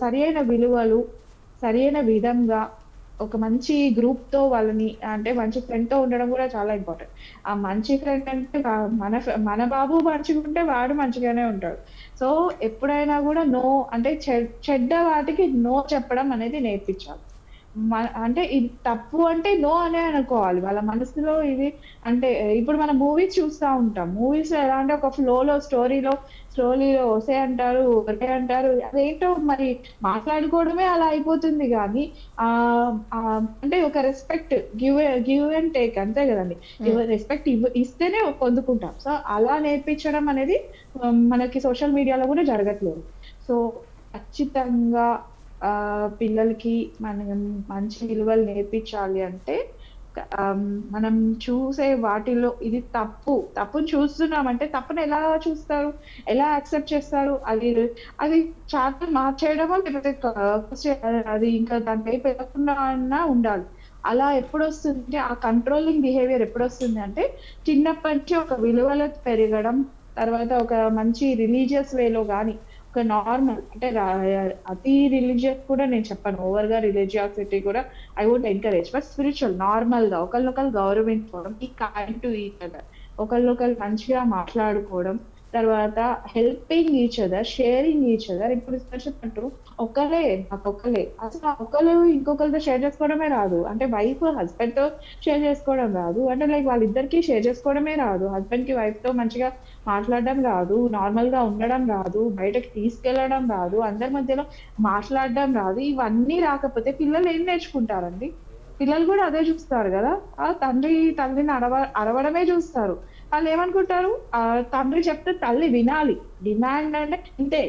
సరి అయిన విలువలు సరైన విధంగా ఒక మంచి గ్రూప్ తో వాళ్ళని అంటే మంచి ఫ్రెండ్ తో ఉండడం కూడా చాలా ఇంపార్టెంట్. ఆ మంచి ఫ్రెండ్ అంటే మన బాబు మంచిగుంటే వాడు మంచిగానే ఉంటాడు. సో ఎప్పుడైనా కూడా నో అంటే చెడ్డ వాటికి నో చెప్పడం అనేది నేర్పించాలి. అంటే ఇది తప్పు అంటే నో అనే అనుకోవాలి. వాళ్ళ మనసులో ఇది అంటే ఇప్పుడు మనం మూవీస్ చూస్తా ఉంటాం. మూవీస్‌లో ఎలా అంటే ఒక స్టోరీలో ఒసే అంటారు, ఒరే అంటారు. అదేంటో మరి మాట్లాడుకోవడమే అలా అయిపోతుంది గానీ అంటే ఒక రెస్పెక్ట్ గివ్ అండ్ టేక్ అంతే గదండీ. రెస్పెక్ట్ ఇస్తేనే పొందుకుంటాం. సో అలా నేర్పించడం అనేది మనకి సోషల్ మీడియాలో గూడా జరగట్లేదు. సో ఖచ్చితంగా పిల్లలకి మనం మంచి విలువలు నేర్పించాలి అంటే మనం చూసే వాటిల్లో ఇది తప్పుని చూస్తున్నామంటే తప్పుని ఎలా చూస్తారు? ఎలా యాక్సెప్ట్ చేస్తారు? అది చాప్టర్ మార్చేయడమో లేకపోతే అది ఇంకా దాని వైపు వెళ్ళకుండా అన్నా ఉండాలి. అలా ఎప్పుడొస్తుంది ఆ కంట్రోలింగ్ బిహేవియర్ ఎప్పుడొస్తుంది అంటే చిన్నప్పటి నుంచి ఒక విలువలు పెరగడం, తర్వాత ఒక మంచి రిలీజియస్ వేలో గాని ఒక నార్మల్ అంటే అతి రిలీజియస్ కూడా నేను చెప్పను. ఓవర్‌గా రిలీజియాసిటీ కూడా I won't encourage. But spiritual నార్మల్‌గా ఒకళ్ళనొకళ్ళు గౌరవించుకోవడం, be kind to each other. ఒకళ్ళనొకళ్ళు మంచిగా మాట్లాడుకోవడం, తర్వాత helping each other, sharing each other. ఇప్పుడు సార్ చెప్పినట్టు నాకొక్కళ్ళే. అసలు ఆ ఒకళ్ళు ఇంకొకళ్ళతో షేర్ చేసుకోవడమే రాదు. అంటే వైఫ్ హస్బెండ్‌తో షేర్ చేసుకోవడం రాదు. అంటే లైక్ వాళ్ళిద్దరికీ షేర్ చేసుకోవడమే రాదు. హస్బెండ్‌కి వైఫ్‌తో మంచిగా మాట్లాడడం రాదు. నార్మల్‌గా ఉండడం రాదు. బయటకి తీసుకెళ్లడం రాదు. అందరి మధ్యలో మాట్లాడడం రాదు. ఇవన్నీ రాకపోతే పిల్లలు ఏం నేర్చుకుంటారండి? పిల్లలు గూడా అదే జూస్తారు గదా! తల్లిని అరవడమే జూస్తారు. వాళ్ళేమనుకుంటారు తండ్రి చెప్తే తల్లి వినాలి. డిమాండ్ అంటే ఇంతే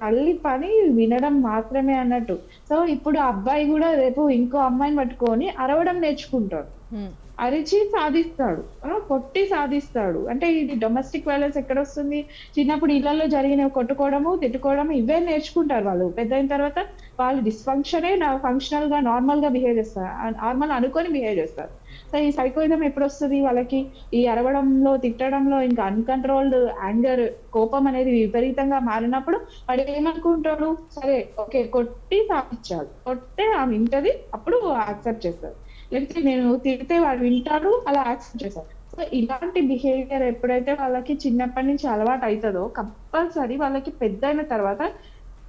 తల్లి పని వినడం మాత్రమే అన్నట్టు. సో, ఇప్పుడు ఆ అబ్బాయి గూడా రేపు ఇంకో అమ్మాయిని పట్టుకొని అరవడం నేర్చుకుంటాడు. హ్మ్. అరిచి సాధిస్తాడు. కొట్టి సాధిస్తాడు. అంటే ఇది డొమెస్టిక్ వయలెన్స్ ఎక్కడొస్తుంది? చిన్నప్పుడు ఇళ్లలో జరిగిన కొట్టుకోవడము, తిట్టుకోవడము ఇవే నేర్చుకుంటారు వాళ్ళు. పెద్దయిన తర్వాత వాళ్ళు డిస్‌ఫంక్షనే ఫంక్షనల్‌గా, నార్మల్‌గా బిహేవ్ చేస్తారు. నార్మల్ అనుకోని బిహేవ్ చేస్తారు. సో, ఈ సైకోయిజం ఎప్పుడొస్తది వాళ్ళకి? ఈ అరవడంలో, తిట్టడంలో ఇంకా అన్‌కంట్రోల్డ్ యాంగర్ కోపం అనేది విపరీతంగా మారినప్పుడు వాడేమనుకుంటాడు? సరే ఓకే. కొట్టి సాధించాలి. కొడితే ఆమె వింటది. అప్పుడు యాక్సెప్ట్ చేస్తది. లేకపోతే నేను తిడితే వాడు వింటాడు. అలా యాక్సెప్ట్ చేశారు. సో, ఇలాంటి బిహేవియర్ ఎప్పుడైతే వాళ్ళకి చిన్నప్పటి నుంచి అలవాటయితదో కంపల్సరీ వాళ్ళకి పెద్దయిన తర్వాత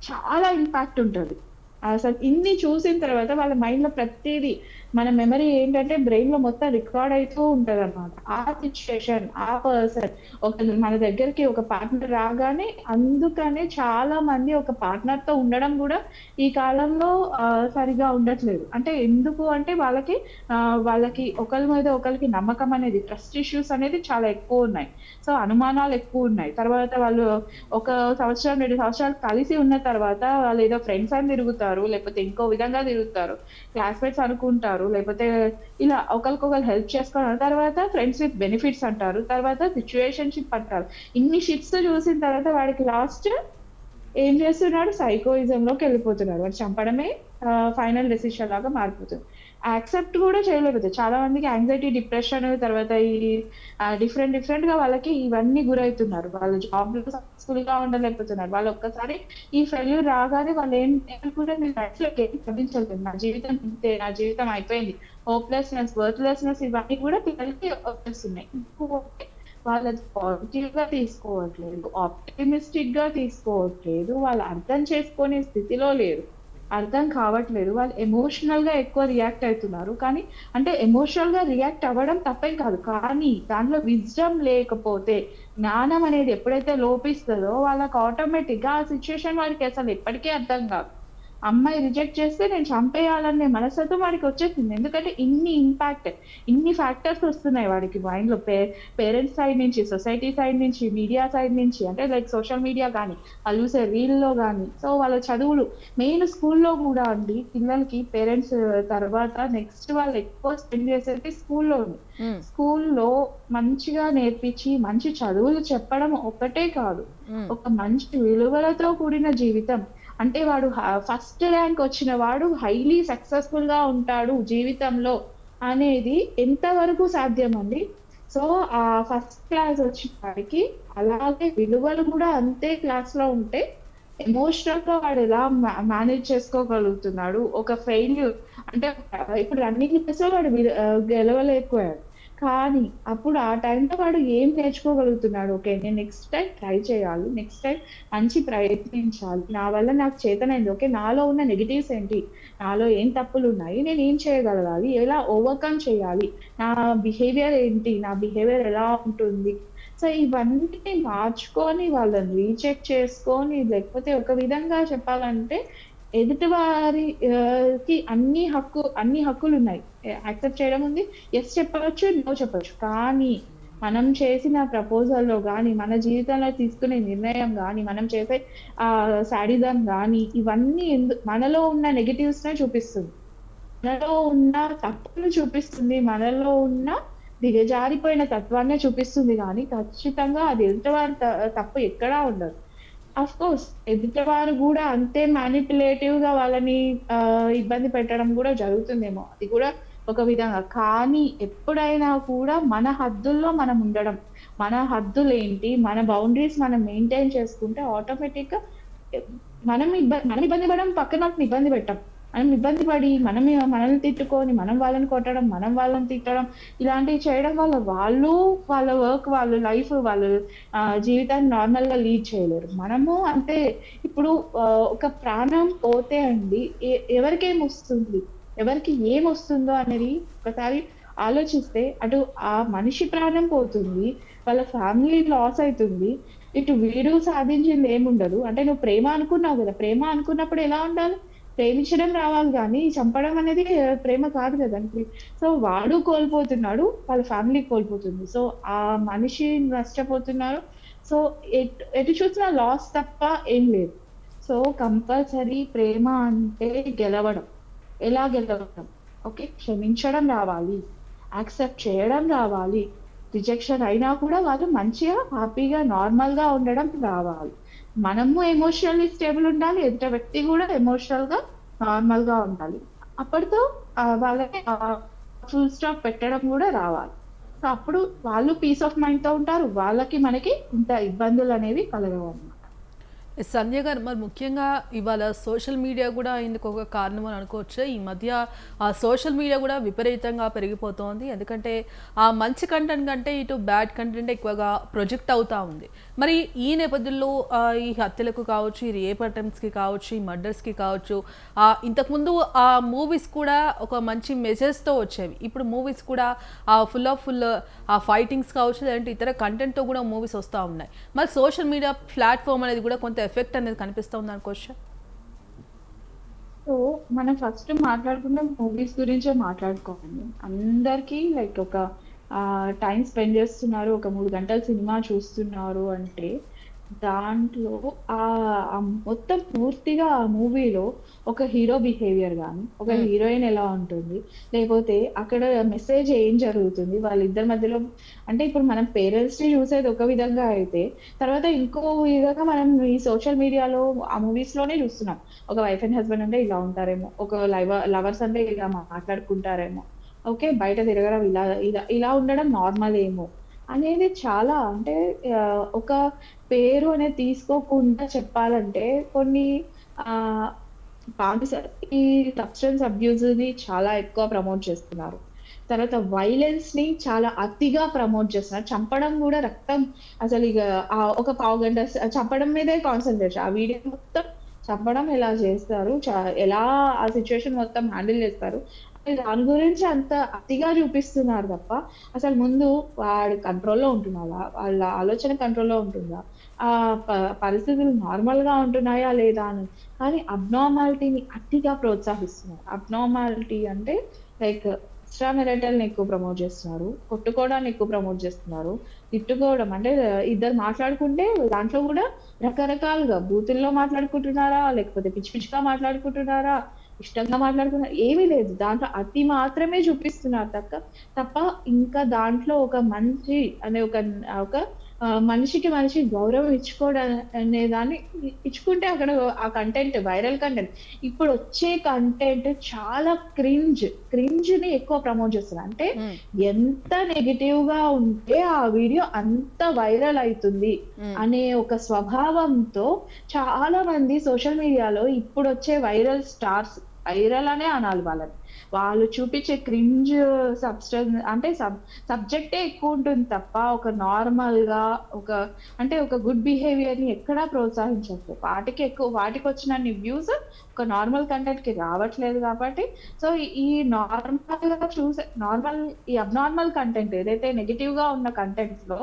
చాలా ఇంపాక్ట్ ఉంటది. అసలు ఇన్ని చూసిన తర్వాత వాళ్ళ మైండ్‌లో ప్రతీదీ మన మెమరీ ఏంటంటే బ్రెయిన్‌లో మొత్తం రికార్డ్ అయితూ ఉంటదన్నమాట. ఆ సిట్యుయేషన్, ఆ పర్సన్ మన దగ్గరికి ఒక పార్ట్నర్ రాగానే అందుకనే చాలా మంది ఒక పార్ట్నర్‌తో ఉండడం గూడా ఈ కాలంలో సరిగ్గా ఉండట్లేదు. అంటే ఎందుకు అంటే వాళ్ళకి ఒకళ్ళ మీద ఒకళ్ళకి నమ్మకం అనేది ట్రస్ట్ ఇష్యూస్ అనేది చాలా ఎక్కువున్నాయి. సో, అనుమానాలు ఎక్కువున్నాయి. తర్వాత వాళ్ళు ఒక సంవత్సరం, 2 సంవత్సరాలు కలిసి ఉన్న తర్వాత వాళ్ళేదో ఫ్రెండ్స్ అని తిరుగుతారు. లేకపోతే ఇంకో విధంగా తిరుగుతారు. క్లాస్‌మేట్స్ అనుకుంటారు. లేకపోతే ఇలా ఒకళ్ళకొకళ్ళు హెల్ప్ చేసుకోవడం. తర్వాత ఫ్రెండ్స్ విత్ బెనిఫిట్స్ అంటారు. తర్వాత సిట్యుయేషన్‌షిప్ అంటారు. ఇన్ని షిప్స్ చూసిన తర్వాత వాడికి లాస్ట్ ఏం చేస్తున్నాడు? సైకోయిజంలోకెళ్ళిపోతున్నాడు. వాడు చంపడమే ఫైనల్ డెసిషన్ లాగా మారిపోతుంది. యాక్సెప్ట్ కూడా చేయలేకపోతే చాలా మందికి యాంగ్జైటీ, డిప్రెషన్ తర్వాత ఈ డిఫరెంట్‌గా వాళ్ళకి ఇవన్నీ గురైతున్నారు. వాళ్ళు జాబ్‌లో సక్సెస్‌ఫుల్‌గా ఉండలేకపోతున్నారు. వాళ్ళు ఒక్కసారి ఈ ఫెయిల్యూర్ రాగానే ఏమనుకుంటారు నేను లైఫ్‌లోకి ఏం సాధించలేను. నా జీవితం ఇంతే. నా జీవితం అయిపోయింది. హోప్‌లెస్‌నెస్, వర్త్‌లెస్‌నెస్ ఇవన్నీ కూడా పిల్లలకి వచ్చేస్తున్నాయి. ఇంకొకటి వాళ్ళది పాజిటివ్‌గా తీసుకోవట్లేదు. ఆప్టిమిస్టిక్‌గా తీసుకోవట్లేదు. వాళ్ళు అర్థం చేసుకునే స్థితిలో లేరు. అర్థం కావట్లేదు. వాళ్ళు ఎమోషనల్‌గా ఎక్కువ రియాక్ట్ అయితున్నారు. కానీ అంటే ఎమోషనల్‌గా రియాక్ట్ అవ్వడం తప్పేం కాదు. కానీ దాంట్లో విజ్డమ్ లేకపోతే, జ్ఞానం అనేది ఎప్పుడైతే లోపిస్తదో వాళ్ళకి ఆటోమేటిక్‌గా ఆ సిట్యుయేషన్ వాడికి అసలు ఎప్పటికీ అర్థం కాదు. అమ్మాయి రిజెక్ట్ చేస్తే నేను చంపేయాలనే మనస్తత్వం వాడికొచ్చేసింది. ఎందుకంటే ఇన్ని ఫ్యాక్టర్స్ వస్తున్నాయి వాడికి మైండ్‌లో. పేరెంట్స్ సైడ్ నుంచి, సొసైటీ సైడ్ నుంచి, మీడియా సైడ్ నుంచి అంటే లైక్ సోషల్ మీడియా గాని, వాళ్ళు చూసే రీల్‌లో గాని, సో వాళ్ళ చదువులు మెయిన్ స్కూల్‌లో గూడా అండి పిల్లలకి పేరెంట్స్ తర్వాత నెక్స్ట్ వాళ్ళు ఎక్కువ స్పెండ్ చేసేది స్కూల్‌లోనే. హ్మ్. స్కూల్‌లో మంచిగా నేర్పించి, మంచి చదువులు చెప్పడం ఒక్కటే కాదు. హ్మ్. ఒక మంచి విలువలతో కూడిన జీవితం. అంటే వాడు ఫస్ట్ ర్యాంక్ వచ్చిన వాడు హైలీ సక్సెస్‌ఫుల్‌గా ఉంటాడు జీవితంలో అనేది ఎంత వరకు సాధ్యమండి? సో, ఫస్ట్ క్లాస్ వచ్చిన వాడికి అలాగే విలువలు గూడా అంతే క్లాస్‌లో ఉంటే ఎమోషనల్‌గా వాడు ఎలా మేనేజ్ చేసుకోగలుగుతున్నాడు? ఒక ఫెయిల్యూర్ అంటే ఇప్పుడు రన్నింగ్ రేస్‌లో వాడు గెలవలేకపోయాడు. కానీ అప్పుడు ఆ టైంలో వాడు ఏం నేర్చుకోగలుగుతున్నాడు? ఓకే. నేను నెక్స్ట్ టైమ్ ట్రై చేయాలి. నెక్స్ట్ టైమ్ మంచి ప్రయత్నించాలి. నా వల్ల నాకు చేతనైంది. ఓకే. నాలో ఉన్న నెగెటివ్స్ ఏంటి? నాలో ఏం తప్పులున్నాయి? నేనేం చేయగలగాలి? ఎలా ఓవర్‌కమ్ చేయాలి? నా బిహేవియర్ ఏంటి? నా బిహేవియర్ ఎలా ఉంటుంది? సో, ఇవన్నీ మార్చుకొని వాళ్ళని రీచెక్ చేసుకొని లేకపోతే ఒక విధంగా చెప్పాలంటే ఎదుటివారి కి అన్ని హక్కులున్నాయి. యాక్సెప్ట్ చేయడం ఉంది. యెస్ చెప్పవచ్చు. నో చెప్పొచ్చు. కానీ మనం చేసిన ప్రపోజల్‌లో గాని, మన జీవితంలో తీసుకునే నిర్ణయం గాని, మనం చేసే శాడిజం గాని ఇవన్నీ మనలో ఉన్న నెగెటివ్స్‌నే చూపిస్తుంది. మనలో ఉన్న తప్పులు చూపిస్తుంది. మనలో ఉన్న దిగజారిపోయిన తత్వాన్నే చూపిస్తుంది గానీ, ఖచ్చితంగా అది ఎదుటివారి తప్పు ఎక్కడా ఉండదు. ఆఫ్‌కోర్స్ ఎదుటివారు గూడా అంతే మానిప్యులేటివ్‌గా వాళ్ళని ఇబ్బంది పెట్టడం గూడా జరుగుతుందేమో. అది కూడా ఒక విధంగా. కానీ ఎప్పుడైనా కూడా మన హద్దుల్లో మనం ఉండడం. మన హద్దులేంటి, మన బౌండరీస్ మనం మెయింటైన్ చేసుకుంటే ఆటోమేటిక్‌గా ఎ మనం ఇబ్బంది పడం, పక్కనోళ్ళని ఇబ్బంది పెట్టం. మనం ఇబ్బంది పడి, మనల్ని తిట్టుకొని, మనం వాళ్ళని కొట్టడం, మనం వాళ్ళని తిట్టడం, ఇలాంటివి చేయడం వల్ల వాళ్ళు వాళ్ళ వర్క్, వాళ్ళ లైఫ్, వాళ్ళు జీవితాన్ని నార్మల్‌గా లీడ్ చేయలేరు. మనము అంటే ఇప్పుడు ఒక ప్రాణం పోతే అండి ఎవరికేమొస్తుంది? ఎవరికి ఏమొస్తుందో అనేది ఒకసారి ఆలోచిస్తే అటు ఆ మనిషి ప్రాణం పోతుంది. వాళ్ళ ఫ్యామిలీ లాస్ అయితుంది. ఇటు వీడు సాధించిందేముండదు. అంటే నువ్వు ప్రేమ అనుకున్నావు గదా! ప్రేమ అనుకున్నప్పుడు ఎలా ఉండాలి? ప్రేమించడం రావాలి గానీ, చంపడం అనేది ప్రేమ కాదు గదండీ! సో, వాడు కోల్పోతున్నాడు. వాళ్ళ ఫ్యామిలీ కోల్పోతుంది. సో, ఆ మనిషి నష్టపోతున్నారు. సో, ఎటు చూసినా లాస్ తప్ప ఏం లేదు. సో, కంపల్సరీ ప్రేమ అంటే గెలవడం. ఎలా గెలవడం? ఓకే. క్షమించడం రావాలి. యాక్సెప్ట్ చేయడం రావాలి. రిజెక్షన్ అయినా కూడా వాళ్ళు మంచిగా, హ్యాపీగా, నార్మల్‌గా ఉండడం రావాలి. మనము ఎమోషనల్లీ స్టేబుల్ ఉండాలి. ఎదుట వ్యక్తి గూడా ఎమోషనల్‌గా, నార్మల్‌గా ఉండాలి. అప్పటితో వాళ్ళకి ఫుల్ స్టాప్ పెట్టడం గూడా రావాలి. సో, అప్పుడు వాళ్ళు పీస్ ఆఫ్ మైండ్‌తో ఉంటారు. వాళ్ళకి, మనకి ఇంత ఇబ్బందులనేవి కలగవన్నమాట. సంధ్య గారు మరి ముఖ్యంగా ఇవాళ సోషల్ మీడియా కూడా ఇందుకు ఒక కారణం అని అనుకోవచ్చు. ఈ మధ్య ఆ సోషల్ మీడియా కూడా విపరీతంగా పెరిగిపోతోంది. ఎందుకంటే ఆ మంచి కంటెంట్ కంటే ఇటు బ్యాడ్ కంటెంట్ ఎక్కువగా ప్రొజెక్ట్ అవుతా ఉంది. మరి ఈ నేపథ్యంలో ఈ హత్యలకు కావచ్చు, ఈ రేప్ అటెంప్ట్స్కి కావచ్చు, ఈ మర్డర్స్కి కావచ్చు, ఇంతకుముందు ఆ మూవీస్ కూడా ఒక మంచి మెసేజ్తో వచ్చేవి. ఇప్పుడు మూవీస్ కూడా ఫుల్ ఆ ఫైటింగ్స్ కావచ్చు, లేదంటే ఇతర కంటెంట్తో కూడా మూవీస్ వస్తూ ఉన్నాయి. మరి సోషల్ మీడియా ప్లాట్ఫామ్ అనేది కూడా కొంత ఎఫెక్ట్ అనేది కనిపిస్తుంది అనుకోవచ్చు. సో, మనం ఫస్ట్ మాట్లాడుకుందాం మూవీస్ గురించే మాట్లాడుకోవాలి. అందరికీ లైక్ ఒక టైమ్ స్పెండ్ చేస్తున్నారు. ఒక 3 గంటలు సినిమా చూస్తున్నారు అంటే, దాంట్లో మొత్తం పూర్తిగా ఆ మూవీలో ఒక హీరో బిహేవియర్ గాని, ఒక హ్మ్. హీరోయిన్ ఎలా ఉంటుంది, లేకపోతే అక్కడ మెసేజ్ ఏం జరుగుతుంది, వాళ్ళిద్దరి మధ్యలో అంటే ఇప్పుడు మనం పేరెంట్స్‌ని చూసేది ఒక విధంగా అయితే, తర్వాత ఇంకో విధంగా మనం ఈ సోషల్ మీడియాలో ఆ మూవీస్‌లోనే చూస్తున్నాం. ఒక వైఫ్ అండ్ హస్బెండ్ అంటే ఇలా ఉంటారేమో, ఒక లవర్స్ అంటే ఇలా మాట్లాడుకుంటారేమో, ఓకే. బయట తిరగడం ఇలా ఇలా ఇలా ఉండడం నార్మల్ ఏమో అనేది చాలా అంటే ఒక పేరు అనేది తీసుకోకుండా చెప్పాలంటే కొన్ని ఆహ్, బానిస ఈ సబ్‌స్టెన్స్ అబ్యూజ్‌ని చాలా ఎక్కువ ప్రమోట్ చేస్తున్నారు. తర్వాత వైలెన్స్‌ని చాలా అతిగా ప్రమోట్ చేస్తున్నారు. చంపడం గూడా రక్తం అసలిగ ఒక పావుగంట చంపడం మీదే కాన్సంట్రేషన్. ఆ వీడియో మొత్తం చంపడం ఎలా చేస్తారు? ఎలా ఆ సిట్యుయేషన్ మొత్తం హ్యాండిల్ చేస్తారు? దాని గురించి అంత అతిగా చూపిస్తున్నారు తప్ప, అసలు ముందు వాడు కంట్రోల్‌లో ఉంటున్నాడా? వాళ్ళ ఆలోచన కంట్రోల్‌లో ఉంటుందా? ప పరిస్థితులు నార్మల్‌గా ఉంటున్నాయా లేదా అని. కానీ అబ్నార్మాలిటీని అతిగా ప్రోత్సహిస్తున్నారు. అబ్నార్మాలిటీ అంటే లైక్ ఎక్స్‌ట్రా మ్యారిటల్‌ని ఎక్కువ ప్రమోట్ చేస్తున్నారు. కొట్టుకోవడాన్ని ఎక్కువ ప్రమోట్ చేస్తున్నారు. తిట్టుకోవడం అంటే ఇద్దరు మాట్లాడుకుంటే దాంట్లో గూడా రకరకాలుగా బూతుల్లో మాట్లాడుకుంటున్నారా? లేకపోతే పిచ్చి పిచ్చిగా మాట్లాడుకుంటున్నారా? ఇష్టంగా మాట్లాడుకున్నారు. ఏమీ లేదు. దాంట్లో అతి మాత్రమే చూపిస్తున్నారు తప్ప ఇంకా దాంట్లో ఒక మంచి అనే ఒక మనిషికి మనిషి గౌరవం ఇచ్చుకోవడం అనే దాన్ని ఇచ్చుకుంటే అక్కడ ఆ కంటెంట్ వైరల్ కంటెంట్. ఇప్పుడొచ్చే కంటెంట్ చాలా క్రింజ్‌ని ఎక్కువ ప్రమోట్ చేస్తున్నారు. అంటే హ్మ్. ఎంత నెగెటివ్‌గా ఉంటే ఆ వీడియో అంత వైరల్ అయితుంది హ్మ్. అనే ఒక స్వభావంతో చాలా మంది సోషల్ మీడియాలో ఇప్పుడొచ్చే వైరల్ స్టార్స్ వైరల్ అనే అనాలి వాళ్ళని. వాళ్ళు చూపించే క్రింజ్ సబ్స్టెన్స్ అంటే సబ్జెక్టే ఎక్కువ ఉంటుంది తప్ప ఒక నార్మల్ గా ఒక గుడ్ బిహేవియర్ ని ఎక్కడా ప్రోత్సహించట్లేదు. వాటికి వచ్చినన్ని వ్యూస్ ఒక నార్మల్ కంటెంట్ కి రావట్లేదు కాబట్టి, సో ఈ ఈ అబ్నార్మల్ కంటెంట్ ఏదైతే నెగెటివ్ గా ఉన్న కంటెంట్స్ లో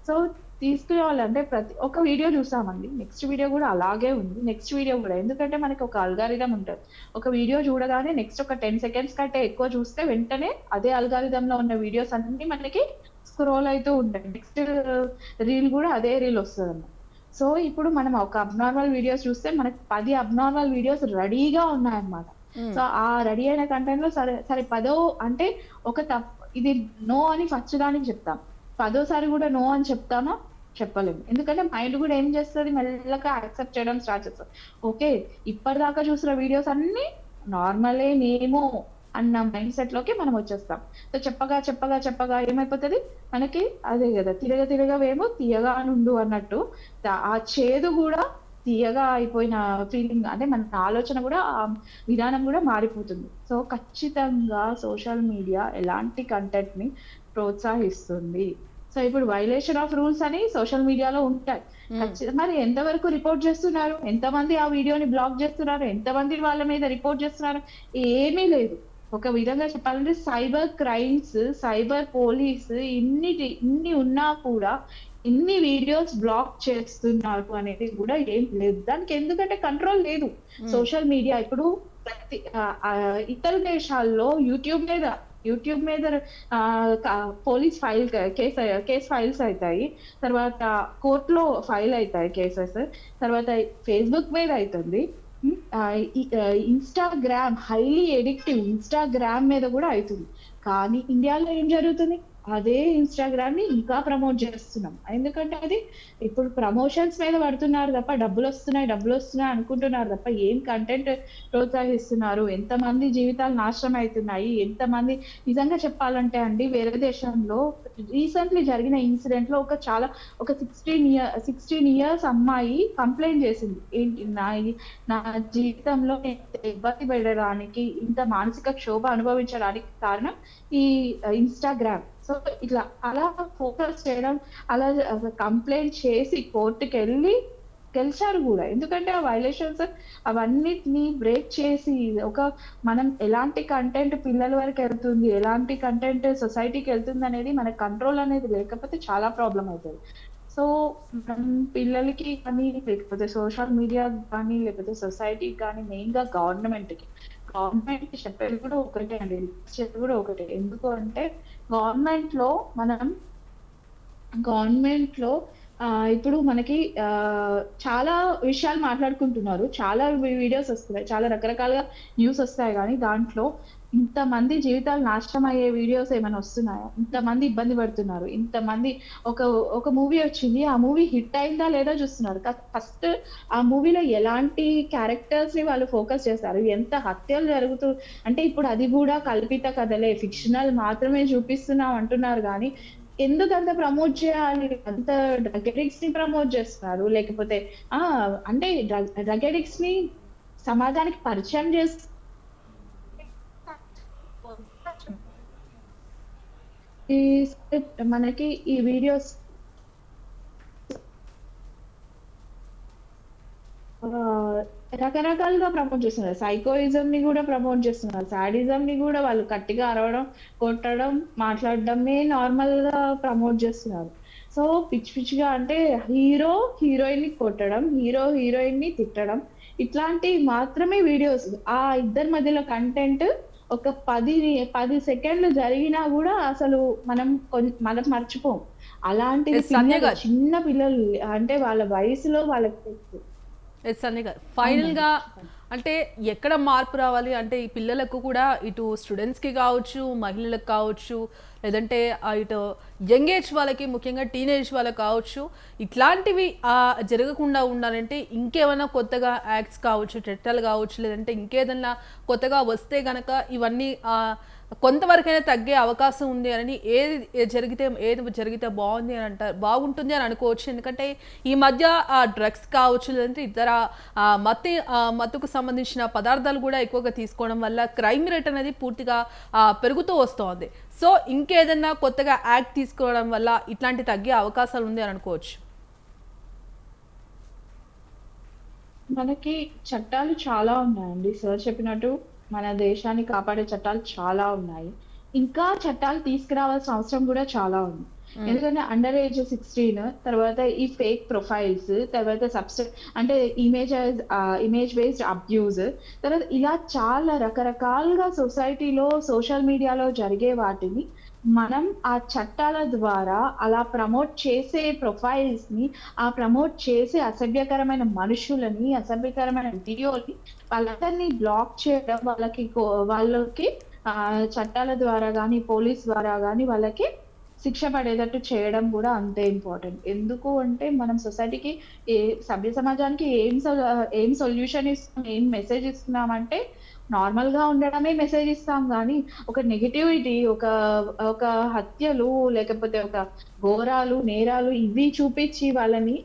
సో తీసుకురావాలంటే ప్రతి ఒక్క వీడియో చూసామండి, నెక్స్ట్ వీడియో కూడా అలాగే ఉంది, నెక్స్ట్ వీడియో కూడా. ఎందుకంటే మనకి ఒక అల్గారిథం ఉంటుంది. ఒక వీడియో చూడగానే నెక్స్ట్ ఒక 10 seconds కంటే ఎక్కువ చూస్తే వెంటనే అదే అల్గారిథం లో ఉన్న వీడియోస్ అన్ని మనకి స్క్రోల్ అవుతూ ఉంటాయి. నెక్స్ట్ రీల్ కూడా అదే రీల్ వస్తుంది. సో ఇప్పుడు మనం ఒక అబ్నార్మల్ వీడియోస్ చూస్తే మనకి 10 అబ్నార్మల్ వీడియోస్ రెడీగా ఉన్నాయన్నమాట. సో ఆ రెడీ అయిన కంటెంట్ లో సరే సరే 10 అంటే ఇది నో అని ఫస్ట్ దానికి చెప్తాం, 10వ సారి కూడా నో అని చెప్తామా? చెప్పలేము. ఎందుకంటే మైండ్ కూడా ఏం చేస్తుంది, మెల్లగా యాక్సెప్ట్ చేయడం స్టార్ట్ చేస్తుంది. ఓకే, ఇప్పటిదాకా చూసిన వీడియోస్ అన్ని నార్మలేనేమో అన్న మైండ్ సెట్ లోకి మనం వచ్చేస్తాం. సో చెప్పగా చెప్పగా చెప్పగా ఏమైపోతుంది మనకి, అదే కదా తిరగవేమో తీయగా నుండు అన్నట్టు ఆ చేదు కూడా తీయగా అయిపోయిన ఫీలింగ్, అంటే మన ఆలోచన కూడా ఆ విధానం కూడా మారిపోతుంది. సో ఖచ్చితంగా సోషల్ మీడియా ఎలాంటి కంటెంట్ ని ప్రోత్సహిస్తుంది. సో ఇప్పుడు వైలేషన్ ఆఫ్ రూల్స్ అని సోషల్ మీడియాలో ఉంటాయి. మరి ఎంతవరకు రిపోర్ట్ చేస్తున్నారు, ఎంతమంది ఆ వీడియోని బ్లాక్ చేస్తున్నారు, ఎంతమంది వాళ్ళ మీద రిపోర్ట్ చేస్తున్నారు? ఏమీ లేదు. ఒక విధంగా చెప్పాలంటే సైబర్ క్రైమ్స్, సైబర్ పోలీస్ ఇన్ని ఉన్నా కూడా ఇన్ని వీడియోస్ బ్లాక్ చేస్తున్నారు అనేది కూడా ఏం లేదు దానికి. ఎందుకంటే కంట్రోల్ లేదు సోషల్ మీడియా. ఇప్పుడు ఇతర దేశాల్లో యూట్యూబ్ మీద పోలీస్ కేసు ఫైల్స్ అవుతాయి, తర్వాత కోర్టులో ఫైల్ అవుతాయి కేసెస్, తర్వాత ఫేస్బుక్ మీద అవుతుంది, ఇన్స్టాగ్రామ్ హైలీ ఎడిక్టివ్ ఇన్స్టాగ్రామ్ మీద కూడా అవుతుంది. కానీ ఇండియాలో ఏం జరుగుతుంది, అదే ఇన్స్టాగ్రామ్ ని ఇంకా ప్రమోట్ చేస్తున్నాం. ఎందుకంటే అది ఇప్పుడు ప్రమోషన్స్ మీద పడుతున్నారు తప్ప డబ్బులు వస్తున్నాయి అనుకుంటున్నారు తప్ప ఏం కంటెంట్ ప్రోత్సహిస్తున్నారు? ఎంతమంది జీవితాలు నాశనం అవుతున్నాయి, ఎంతమంది నిజంగా చెప్పాలంటే అండి, వేరే దేశంలో రీసెంట్లీ జరిగిన ఇన్సిడెంట్ లో ఒక 16 years అమ్మాయి కంప్లైంట్ చేసింది. ఏంటి, నా జీవితంలో ఇబ్బంది పడడానికి, ఇంత మానసిక క్షోభ అనుభవించడానికి కారణం ఈ ఇన్స్టాగ్రామ్. సో ఇట్లా అలా ఫోకస్ చేయడం, అలా కంప్లైంట్ చేసి కోర్టుకి వెళ్ళి గెలిచారు కూడా. ఎందుకంటే ఆ వైలేషన్స్ అవన్నిటిని బ్రేక్ చేసి మనం ఎలాంటి కంటెంట్ పిల్లల వరకు వెళ్తుంది, ఎలాంటి కంటెంట్ సొసైటీకి వెళ్తుంది అనేది మన కంట్రోల్ అనేది లేకపోతే చాలా ప్రాబ్లం అవుతుంది. సో మనం పిల్లలకి కానీ, లేకపోతే సోషల్ మీడియా కానీ, లేకపోతే సొసైటీకి కానీ, మెయిన్ గా గవర్నమెంట్ చెప్పేది కూడా ఒకటే అండి, చెప్పేది కూడా ఒకటే. ఎందుకు అంటే గవర్నమెంట్ లో ఇప్పుడు మనకి చాలా విషయాలు మాట్లాడుకుంటున్నారు, చాలా వీడియోస్ వస్తున్నాయి, చాలా రకరకాలుగా న్యూస్ వస్తాయి. కానీ దాంట్లో ఇంతమంది జీవితాలు నాశనం అయ్యే వీడియోస్ ఏమైనా వస్తున్నాయా? ఇంతమంది ఇబ్బంది పడుతున్నారు, ఇంతమంది ఒక మూవీ వచ్చింది, ఆ మూవీ హిట్ అయిందా లేదా చూస్తున్నారు. ఫస్ట్ ఆ మూవీలో ఎలాంటి క్యారెక్టర్స్ ని వాళ్ళు ఫోకస్ చేస్తారు, ఎంత హత్యలు అంటే ఇప్పుడు అది కూడా కల్పిత కథలే, ఫిక్షనల్ మాత్రమే చూపిస్తున్నాం అంటున్నారు. కానీ ఎందుకు అంత ప్రమోట్ చేయాలి? అంత డ్రగ్ అడిక్ట్స్ ని ప్రమోట్ చేస్తున్నారు, లేకపోతే అంటే డ్రగ్ అడిక్ట్స్ ని సమాజానికి పరిచయం చేసి మనకి ఈ వీడియోస్ రకరకాలుగా ప్రమోట్ చేస్తున్నారు. సైకోయిజం ని కూడా ప్రమోట్ చేస్తున్నారు, సాడిజం ని కూడా వాళ్ళు గట్టిగా అరవడం, కొట్టడం, మాట్లాడడమే నార్మల్ గా ప్రమోట్ చేస్తున్నారు. సో పిచ్చిగా అంటే హీరోయిన్ ని కొట్టడం, హీరోయిన్ ని తిట్టడం, ఇట్లాంటివి మాత్రమే వీడియోస్. ఆ ఇద్దరి మధ్యలో కంటెంట్ ఒక 10 సెకండ్లు జరిగినా కూడా అసలు మనం మర్చిపోం. అలాంటిది చిన్న పిల్లలు అంటే వాళ్ళ వయసులో వాళ్ళకి సన్నీ గారు, ఫైనల్గా అంటే ఎక్కడ మార్పు రావాలి అంటే ఈ పిల్లలకు కూడా, ఇటు స్టూడెంట్స్కి కావచ్చు, మహిళలకు కావచ్చు, లేదంటే ఇటు యంగ్ ఏజ్ వాళ్ళకి, ముఖ్యంగా టీనేజ్ వాళ్ళకి కావచ్చు, ఇట్లాంటివి జరగకుండా ఉండాలంటే ఇంకేమైనా కొత్తగా యాక్ట్స్ కావచ్చు, చట్టాలు కావచ్చు, లేదంటే ఇంకేదన్నా కొత్తగా వస్తే గనక ఇవన్నీ కొంతవరకైనా తగ్గే అవకాశం ఉంది అని ఏది జరిగితే బాగుంది అని అంటారు, బాగుంటుంది అని అనుకోవచ్చు. ఎందుకంటే ఈ మధ్య డ్రగ్స్ కావచ్చు, లేదంటే ఇతర మత్తుకు సంబంధించిన పదార్థాలు కూడా ఎక్కువగా తీసుకోవడం వల్ల క్రైమ్ రేట్ అనేది పూర్తిగా పెరుగుతూ వస్తోంది. సో ఇంకేదన్నా కొత్తగా యాక్ట్ తీసుకోవడం వల్ల ఇట్లాంటి తగ్గే అవకాశాలు ఉంది అని అనుకోవచ్చు. మనకి చట్టాలు చాలా ఉన్నాయండి. సార్ చెప్పినట్టు మన దేశాన్ని కాపాడే చట్టాలు చాలా ఉన్నాయి. ఇంకా చట్టాలు తీసుకురావాల్సిన అవసరం కూడా చాలా ఉంది. ఎందుకంటే అండర్ ఏజ్ 16, తర్వాత ఈ ఫేక్ ప్రొఫైల్స్, తర్వాత అంటే ఇమేజ్ బేస్డ్ అబ్యూజ్, తర్వాత ఇలా చాలా రకరకాలుగా సొసైటీలో సోషల్ మీడియాలో జరిగే వాటిని మనం ఆ చట్టాల ద్వారా అలా ప్రమోట్ చేసే ప్రొఫైల్స్ ని, ఆ ప్రమోట్ చేసే అసభ్యకరమైన మనుషులని, అసభ్యకరమైన వీడియోని వాళ్ళందరినీ బ్లాక్ చేయడం, వాళ్ళకి చట్టాల ద్వారా గానీ పోలీస్ ద్వారా గానీ వాళ్ళకి శిక్ష పడేటట్టు చేయడం కూడా అంతే ఇంపార్టెంట్. ఎందుకు అంటే మనం సొసైటీకి సభ్య సమాజానికి ఏం సొల్యూషన్ ఇస్తున్నాం, ఏం మెసేజ్ ఇస్తున్నామంటే నార్మల్ గా ఉండడమే మెసేజ్ ఇస్తాం కానీ ఒక నెగటివిటీ, ఒక హత్యలు, లేకపోతే ఒక ఘోరాలు, నేరాలు ఇవి చూపించి వాళ్ళని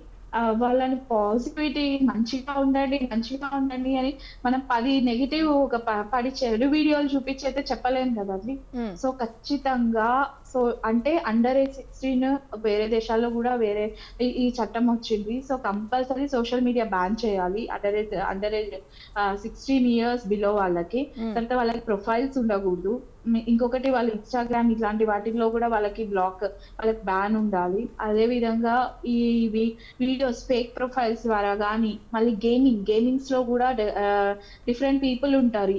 పాజిటివిటీ, మంచిగా ఉండండి అని మనం 10 నెగిటివ్, ఒక 10 చెడు వీడియోలు చూపించి అయితే చెప్పలేం కదండి. సో ఖచ్చితంగా అంటే అండర్ ఏజ్ 16 వేరే దేశాల్లో కూడా ఈ చట్టం వచ్చింది. So compulsory social media ban చేయాలి అండర్ ఏజ్ 16 ఇయర్స్ బిలో వాళ్ళకి. తర్వాత వాళ్ళకి ప్రొఫైల్స్ ఉండకూడదు. ఇంకొకటి వాళ్ళ ఇన్స్టాగ్రామ్ ఇట్లాంటి వాటిల్లో కూడా వాళ్ళకి బ్యాన్ ఉండాలి. అదే విధంగా ఈ వీడియోస్ ఫేక్ ప్రొఫైల్స్ ద్వారా కానీ, మళ్ళీ గేమింగ్స్ లో కూడా డిఫరెంట్ పీపుల్ ఉంటారు,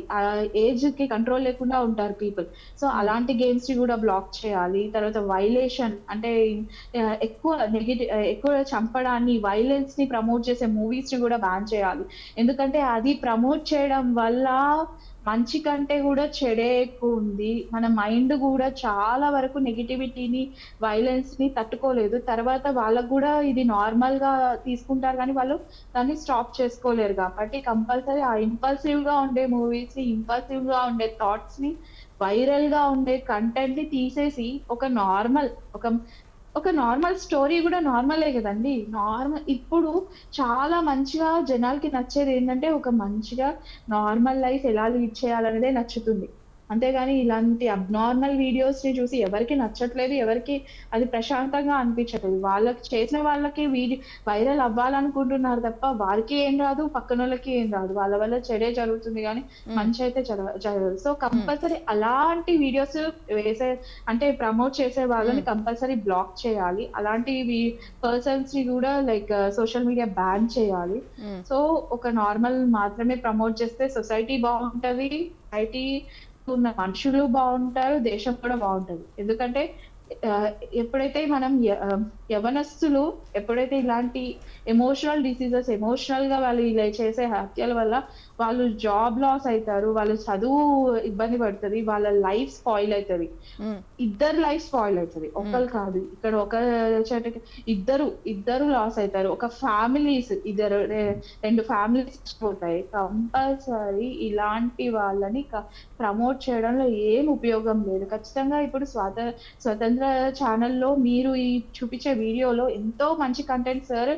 ఏజ్ కి కంట్రోల్ లేకుండా ఉంటారు పీపుల్. సో అలాంటి గేమ్స్ ని కూడా బ్లాక్ చేయాలి. తర్వాత వైలేషన్ అంటే ఎక్కువ చంపడాన్ని, వైలెన్స్ ని ప్రమోట్ చేసే మూవీస్ ని కూడా బ్యాన్ చేయాలి. ఎందుకంటే అది ప్రమోట్ చేయడం వల్ల మంచి కంటే కూడా చెడే ఎక్కువ ఉంది. మన మైండ్ కూడా చాలా వరకు నెగిటివిటీని, వైలెన్స్ ని తట్టుకోలేదు. తర్వాత వాళ్ళకు కూడా ఇది నార్మల్ గా తీసుకుంటారు కానీ వాళ్ళు దాన్ని స్టాప్ చేసుకోలేరు. కాబట్టి కంపల్సరీ ఆ ఇంపల్సివ్ గా ఉండే మూవీస్ ని, ఇంపల్సివ్ గా ఉండే థాట్స్ ని, వైరల్ గా ఉండే కంటెంట్ ని తీసేసి ఒక నార్మల్ స్టోరీ కూడా నార్మలే కదండి. ఇప్పుడు చాలా మంచిగా జనాలకి నచ్చేది ఏంటంటే ఒక మంచిగా నార్మల్ లైఫ్ ఎలా లీడ్ చేయాలనేదే నచ్చుతుంది. అంతేగాని ఇలాంటి అబ్నార్మల్ వీడియోస్ ని చూసి ఎవరికి నచ్చట్లేదు, ఎవరికి అది ప్రశాంతంగా అనిపించట్లేదు. చేసిన వాళ్ళకి వైరల్ అవ్వాలనుకుంటున్నారు తప్ప వారికి ఏం రాదు, పక్కన వాళ్ళకి ఏం రాదు. వాళ్ళ వల్ల చెడే జరుగుతుంది కానీ మంచి అయితే జరగదు. సో కంపల్సరీ అలాంటి వీడియోస్ అంటే ప్రమోట్ చేసే వాళ్ళని కంపల్సరీ బ్లాక్ చేయాలి. అలాంటి పర్సన్స్ ని కూడా సోషల్ మీడియా బ్యాన్ చేయాలి. సో ఒక నార్మల్ మాత్రమే ప్రమోట్ చేస్తే సొసైటీ బాగుంటది, సొసైటీ ఉన్న మనుషులు బాగుంటారు, దేశం కూడా బాగుంటది. ఎందుకంటే ఎప్పుడైతే మనం యవనస్తులు ఎప్పుడైతే ఇలాంటి ఎమోషనల్ డిసీజెస్, ఎమోషనల్ గా వాళ్ళు ఇలా చేసే హత్యల వల్ల వాళ్ళు జాబ్ లాస్ అవుతారు, వాళ్ళు చదువు ఇబ్బంది పడుతుంది, వాళ్ళ లైఫ్ స్పాయిల్ అవుతుంది, ఇద్దరు లైఫ్ స్పాయిల్ అవుతుంది. ఒకరు కాదు, ఇక్కడ ఒక చోటకి ఇద్దరు లాస్ అవుతారు. ఒక ఫ్యామిలీస్, 2 ఫ్యామిలీస్ పోతాయి. కంపల్సరీ ఇలాంటి వాళ్ళని ప్రమోట్ చేయడంలో ఏం ఉపయోగం లేదు. ఖచ్చితంగా ఇప్పుడు స్వతంత్ర ఛానల్లో మీరు ఈ చూపించే వీడియోలో ఎంతో మంచి కంటెంట్ సార్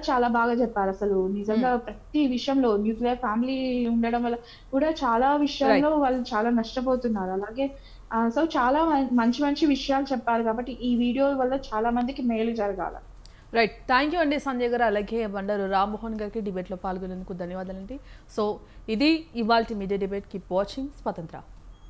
చాలా బాగా చెప్పారు. అసలు నిజంగా ప్రతి విషయంలో న్యూక్లియర్ ఫ్యామిలీ ఉండడం వల్ల కూడా చాలా విషయాల్లో వాళ్ళు చాలా నష్టపోతున్నారు. అలాగే సో చాలా మంచి విషయాలు చెప్పారు. కాబట్టి ఈ వీడియో వల్ల చాలా మందికి మేలు జరగాల. రైట్, థ్యాంక్ యూ అండి సంజయ్ గారు. అలాగే బండారు రామ్మోహన్ గారికి డిబేట్లో పాల్గొనేందుకు ధన్యవాదాలండి. సో ఇది ఇవాల్టి మీడియా డిబేట్. కీప్ వాచింగ్ స్వతంత్ర.